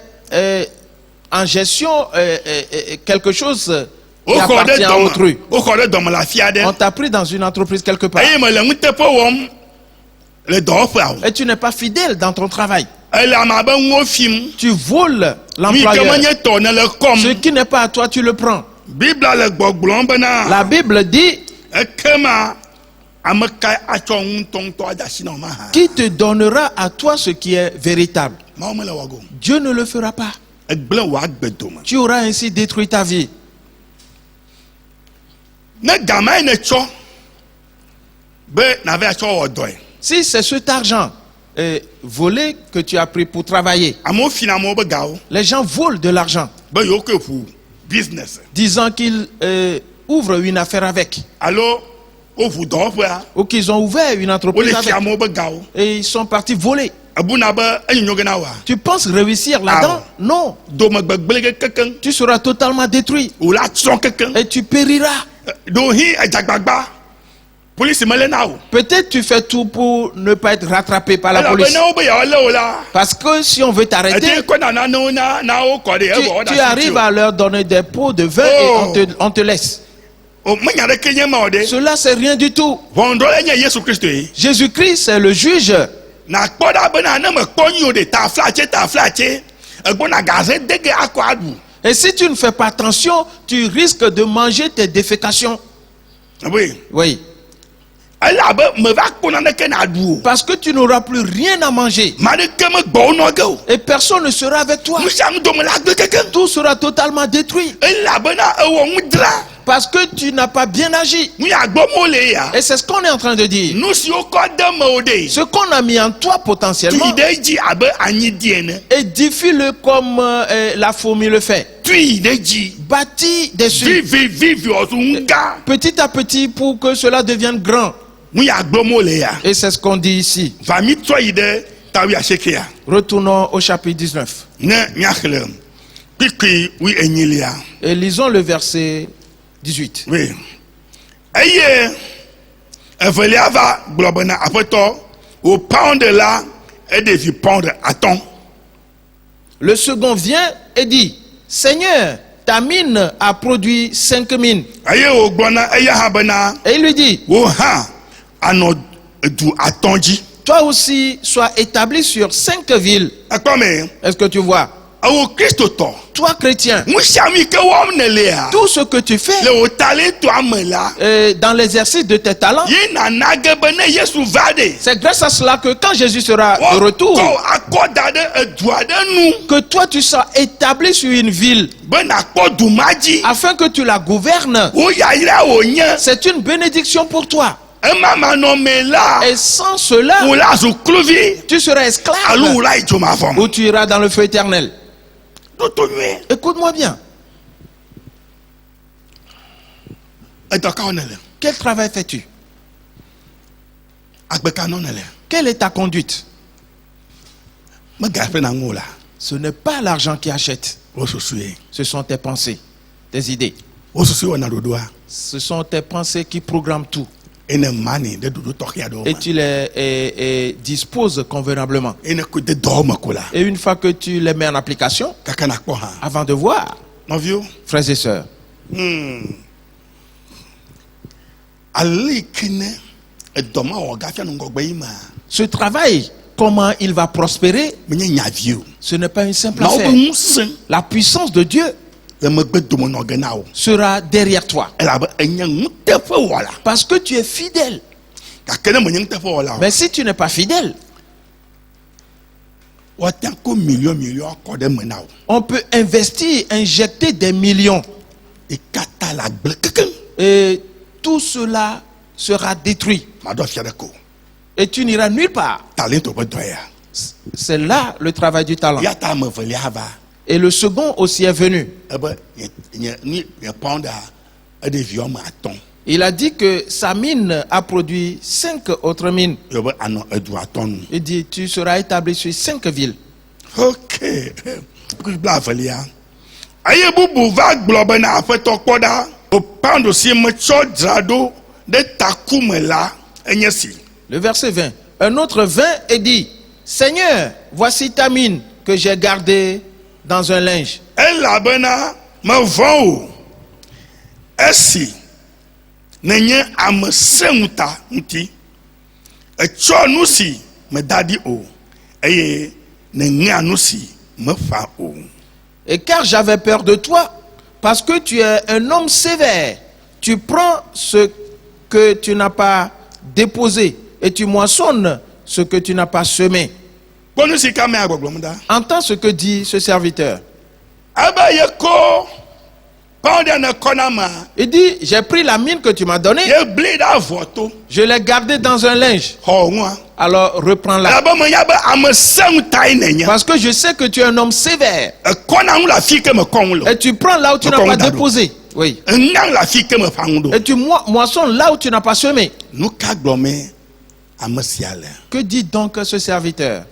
en gestion quelque chose qui appartient à autrui. On t'a pris dans une entreprise quelque part. Et tu n'es pas fidèle dans ton travail. Tu voles l'employeur. Ce qui n'est pas à toi, tu le prends. La Bible dit qui te donnera à toi ce qui est véritable? Dieu ne le fera pas. Tu auras ainsi détruit ta vie. Si c'est cet argent volé que tu as pris pour travailler, les gens volent de l'argent disant qu'ils ouvrent une affaire avec, ou qu'ils ont ouvert une entreprise avec, et ils sont partis voler. Tu penses réussir là-dedans? Non. Tu seras totalement détruit et tu périras. Peut-être tu fais tout pour ne pas être rattrapé par la police. Parce que si on veut t'arrêter, tu arrives à leur donner des pots de vin et on te laisse. Cela c'est rien du tout. Jésus-Christ est le juge. na kpoda bena na me kponyo de ta flache egbona gaze dege akwadu. Et si tu ne fais pas attention, tu risques de manger tes défécations. Oui. Oui. Ela be me va kpona ne ke na du. Parce que tu n'auras plus rien à manger. Ma de ke me gbo no ge o. Et personne ne sera avec toi. Mu sham do me la gbe keke. Tout sera totalement détruit. Ela bena ewo mu dra. Parce que tu n'as pas bien agi. Mu ya gbo mo le ya. Et c'est ce qu'on est en train de dire. Nu si o ko de me o de. Ce qu'on a mis en toi potentiellement, Tu de ji abe anyi die ne. édifie-le comme la fourmi le fait. Tu de ji. Bâtis dessus. Vive o su nga. Petit à petit pour que cela devienne grand. Mu ya gbo mo le ya. Et c'est ce qu'on dit ici. Va mi to yi de ta wi asheke ya. Retournons au chapitre 19. Ne nyakhle. Kiki wi enyilia. Et lisons le verset 18. Oui. Eye evelia va globena apeto au pound là et de pound attend. Le second vient et dit, Seigneur, ta mine a produit 5 mines. Eye o gbona eye ha bena Et il lui dit, o ha ano du atonji. toi aussi sois établi sur 5 villes. Akome Est-ce que tu vois? o Christo to. Toi chrétien, Mushami ke wo ne le a. tout ce que tu fais Le o talento amela. dans l'exercice de tes talents, Yi na nage bene Yesu vade. c'est grâce à cela que quand Jésus sera de retour, Ko akoda de edua de nu. que toi tu sois établi sur une ville Bena ko dumaji. afin que tu la gouvernes. O ya ira o nya. C'est une bénédiction pour toi. Mama no me la. Et sans cela, O la zo kluvi. tu seras esclave Alu la ijoma fam. ou tu iras dans le feu éternel. Toto nwe. Écoute-moi bien. Edoka onele. Quel travail fais-tu? Agbeka no nele. Quelle est ta conduite? Me gafe na ngola. Ce n'est pas l'argent qui achète. O susue. Ce sont tes pensées, tes idées. O susue ona dodoa. Ce sont tes pensées qui programment tout. Ene mani de dodo tokia do. Et tu les disposes convenablement. Ene ko de do makola. Et une fois que tu les mets en application, Kaka na ko ha. avant de voir, No viu? frères et sœurs, Ali kine edoma o gafe no ngogbe ima. ce travail, comment il va prospérer, Menye nya viu. ce n'est pas une simple Na affaire. o musen. La puissance de Dieu Le megbe domo no gena o. sera derrière toi. Ela ba enya ngute fe wala. Parce que tu es fidèle. Ka kene menye ngute fe wala. Mais si tu n'es pas fidèle, O tan ko million ko de mena o. on peut investir, injecter des millions. E kata la blekeken. Et tout cela sera détruit. Ma do fiade ko. Et tu n'iras nulle part. Talento be doya. C'est là le travail du talent. Ya ta me velia va. Et le second aussi est venu. Ebe ni pound a de viom aton. Il a dit que sa mine a produit 5 autres mines. Ebe ano edu aton. Il dit, tu seras établi sur 5 villes. OK. Bla velia. Aye bubu va globe na afeto koda. O pound si me cho drado de takume la enyesi. Le verset 20. Un autre vint et dit, Seigneur, voici ta mine que j'ai gardée dans un linge. Ela bena me vont. Esi nenye amesenguta nti. E cho nu si me dadi o. Eye nenye anu si me fa o. Et car j'avais peur de toi, parce que tu es un homme sévère, tu prends ce que tu n'as pas déposé et tu moissonnes ce que tu n'as pas semé. Konu si kame agbogbomda. Entends ce que dit ce serviteur. Aba ye ko pound na konama. Il dit, j'ai pris la mine que tu m'as donnée, Ye bleed avoto. je l'ai gardée dans un linge. Ho nwa. Alors reprends-la. Aba me ya ba amesenguta inenya. Parce que je sais que tu es un homme sévère. E kona hu la fi ke me kon lo. Et tu prends là où tu n'as pas déposé. Oui. Nang la fi ke me fa ndo. Et tu moissonnes là où tu n'as pas semé. Nou ka glome amesiale. Que dit donc ce serviteur?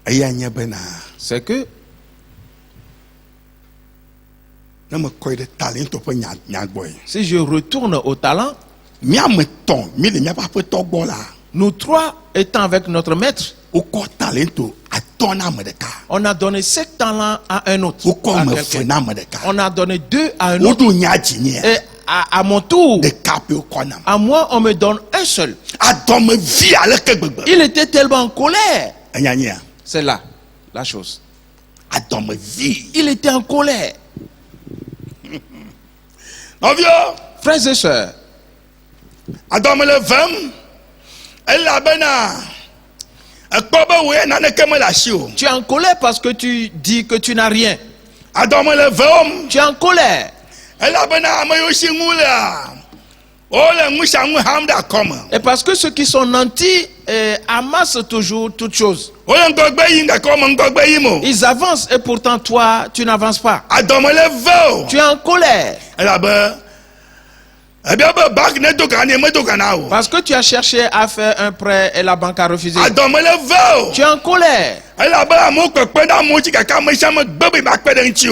Aya nya bena. C'est que Na me koy de talento pe nya boy. si je retourne au talent, Mi ameton, mi le mi pa pe to gbo la. nous trois étant avec notre maître, O ko talento aton na me de ka. on a donné 7 talents à un autre. O ko À me quelqu'un. fe na me de ka. On a donné 2 à un O autre. do nya jinye. Et à mon tour, de capé au corner. à moi, on me donne un seul. Adam vie à l'équilibre. Il était tellement en colère. Anyanya. C'est là la chose. Adam vie. Il était en colère. Non vieux. Frères et sœurs, Adam le vem. Elle a bena. tu es en colère parce que tu dis que tu n'as rien. Adam le vem. Tu es en colère. Elle a bena amayoshi ngula. Ole ngusha nguhamda koma. Et parce que ceux qui sont nantis amassent toujours toutes choses. Ole ngogbe yinga koma ngogbe yimo. Ils avancent et pourtant toi, tu n'avances pas. Adam le vem. Tu es en colère. Elle a ben. Parce que tu as cherché à faire un prêt et la banque a refusé. Tu es en colère.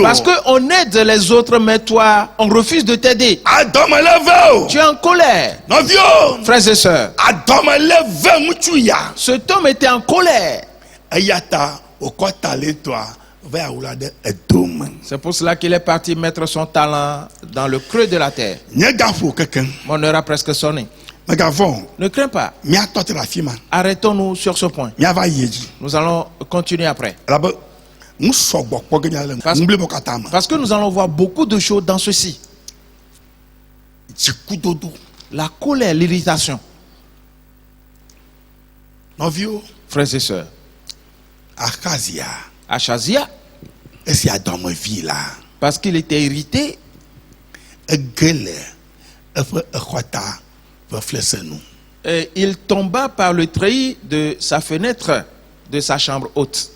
Parce qu'on aide les autres, mais toi, on refuse de t'aider. Tu es en colère. Frères et sœurs, cet homme était en colère. C'est pour cela qu'il est parti mettre son talent dans le creux de la terre. Mon heure a presque sonné. Ne crains pas. Arrêtons-nous sur ce point. Nous allons continuer après. Parce que nous allons voir beaucoup de choses dans ceci. La colère, l'irritation. Frères et sœurs, Achazia, parce qu'il était irrité, et il tomba par le treillis de sa fenêtre de sa chambre haute.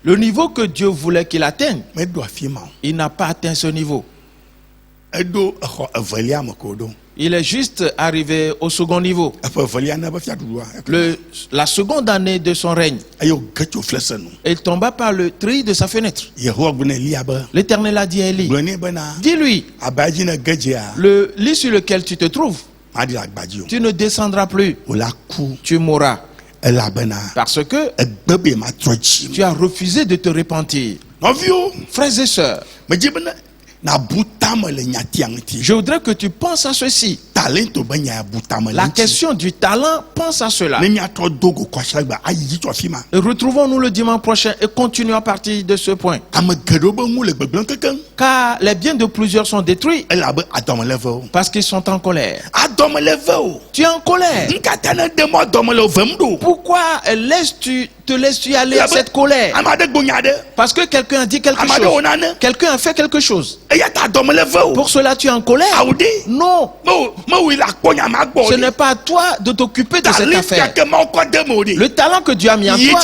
Le niveau que Dieu voulait qu'il atteigne, il n'a pas atteint ce niveau. Il est juste arrivé au second niveau. La seconde année de son règne. Il tomba par le treillis de sa fenêtre. L'Éternel a dit à Élie, dis-lui, le lit sur lequel tu te trouves, tu ne descendras plus, tu mourras. Parce que tu as refusé de te repentir. Frères et sœurs, je voudrais que tu penses à ceci. La question du talent, pense à cela. Et retrouvons-nous le dimanche prochain et continuons à partir de ce point. Car les biens de plusieurs sont détruits parce qu'ils sont en colère. Tu es en colère. Pourquoi te laisses-tu aller à cette colère? Parce que quelqu'un a dit quelque chose. Quelqu'un a fait quelque chose. Pour cela tu es en colère? Non. Ce n'est pas à toi de t'occuper de cette affaire. Le talent que Dieu a mis en toi,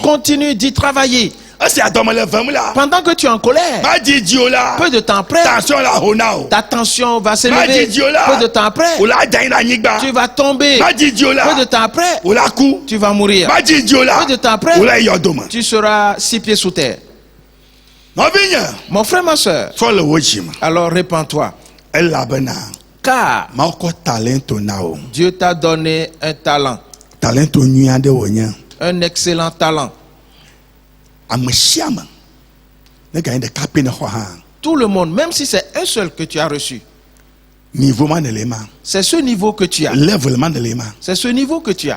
continue d'y travailler. Pendant que tu es en colère, peu de temps après, ta tension va s'élever. Peu de temps après, tu vas tomber. Peu de temps après, tu vas mourir. Peu de temps après, tu seras 6 pieds sous terre. Mon frère, ma soeur, alors répands-toi. Car Dieu t'a donné un talent. Un excellent talent. Tout le monde, même si c'est un seul que tu as reçu, c'est ce niveau que tu as. C'est ce niveau que tu as.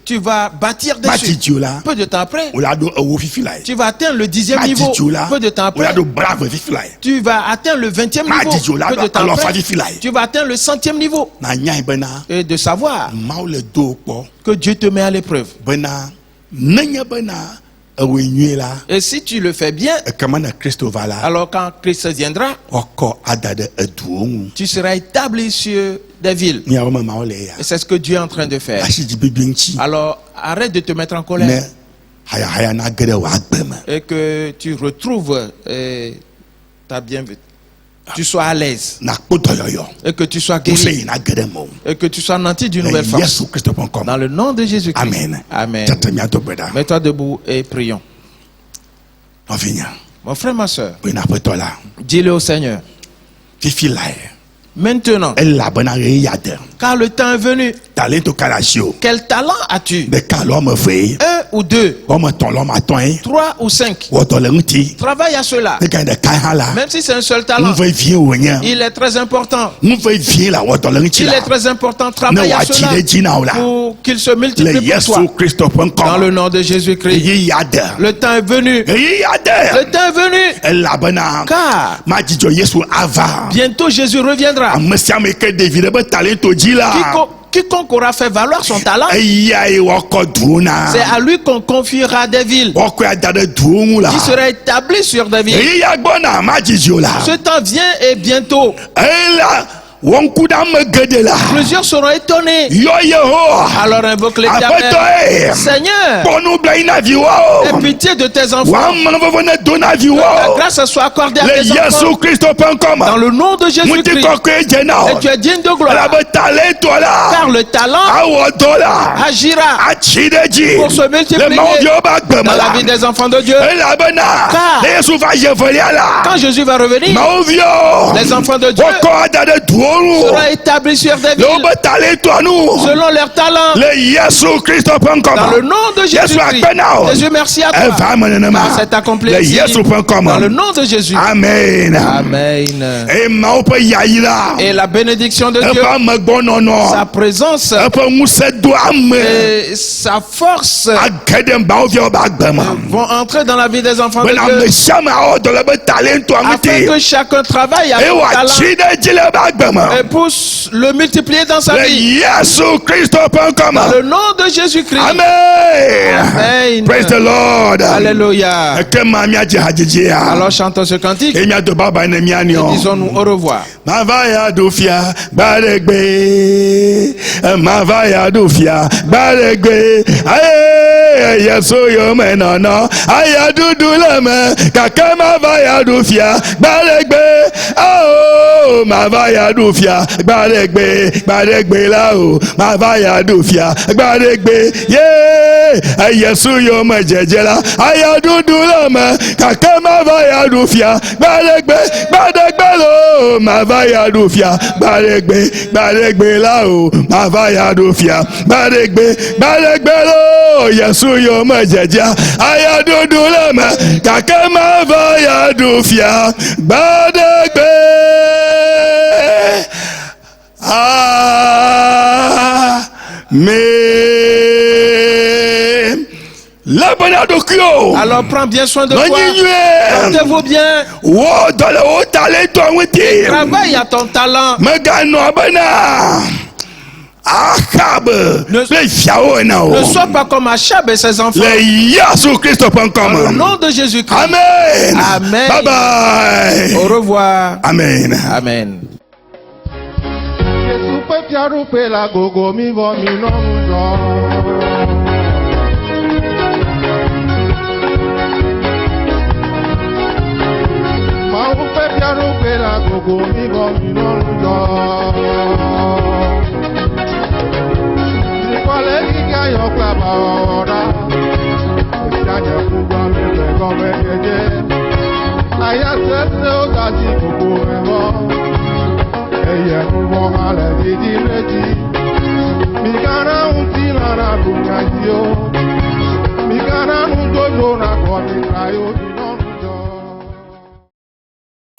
Tu vas bâtir dessus. Peu de temps après, tu vas atteindre le 10e niveau. Peu de temps après, tu vas atteindre le 20e niveau. Peu de temps après, tu vas atteindre le 100e niveau. Et de savoir que Dieu te met à l'épreuve. Et si tu le fais bien, alors quand Christ viendra, tu seras établi sur des villes. Et c'est ce que Dieu est en train de faire. Alors arrête de te mettre en colère. Et que tu retrouves ta bienvenue. Tu sois à l'aise. Et que tu sois guéri. Et que tu sois nanti d'une nouvelle force. Dans le nom de Jésus-Christ. Amen. Amen. Mets-toi debout et prions. Mon frère, ma soeur, dis-le au Seigneur. Maintenant, car le temps est venu. Quel talent as-tu? ou 2, 3 ou 5. Travaille à cela. Même si c'est un seul talent, il est très important. Il est très important de travailler à cela pour qu'il se multiplie pour toi. Dans le nom de Jésus-Christ. Le temps est venu. Le temps est venu. Car bientôt Jésus reviendra. Quiconque aura fait valoir son talent, c'est à lui qu'on confiera des villes qui seraient établies sur des villes. Ce temps vient et bientôt. Plusieurs seront étonnés. Alors invoque l'Éternel. Seigneur, aie pitié de tes enfants. Que ta grâce soit accordée à tes enfants. Dans le nom de Jésus-Christ. Et tu es digne de gloire. Car le talent agira pour se multiplier dans la vie des enfants de Dieu. Car quand Jésus va revenir, les enfants de Dieu sera établi sur des villes selon leur talent. Dans le nom de Jésus-Christ. Jésus, merci à toi. Par cet accomplissement. Dans le nom de Jésus. Amen. Amen. Et la bénédiction de Dieu, sa présence et sa force vont entrer dans la vie des enfants de Dieu. Afin que chacun travaille avec son talent et pour le multiplier dans sa vie. Dans le nom de Jésus-Christ. Amen. Praise the Lord. Alléluia. Alors chantons ce cantique et disons-nous au revoir. Mavaya dufia baregbe, mavaya dufia baregbe, aye yeso yo menana, aya duduleme, kaka mavaya dufia baregbe, oh mavaya dufia baregbe lao, mavaya dufia baregbe, yeah, yeso yo mejejela, aya duduleme, kaka mavaya dufia baregbe lo, mavaya dufia baregbe lao, mavaya dufia baregbe lo, yesu yo majaja aya duduleme kaka mavaya dufia baregbe. Amen. Alors prends bien soin de toi. Portez-vous bien. Travaille à ton talent. Ne sois pas comme Achab et ses enfants. Dans le nom de Jésus-Christ. Amen. Amen. Bye bye. Au revoir. Amen. Amen. Mikana unti na na dunga yo, mikana unto yo na kwa mitrayo.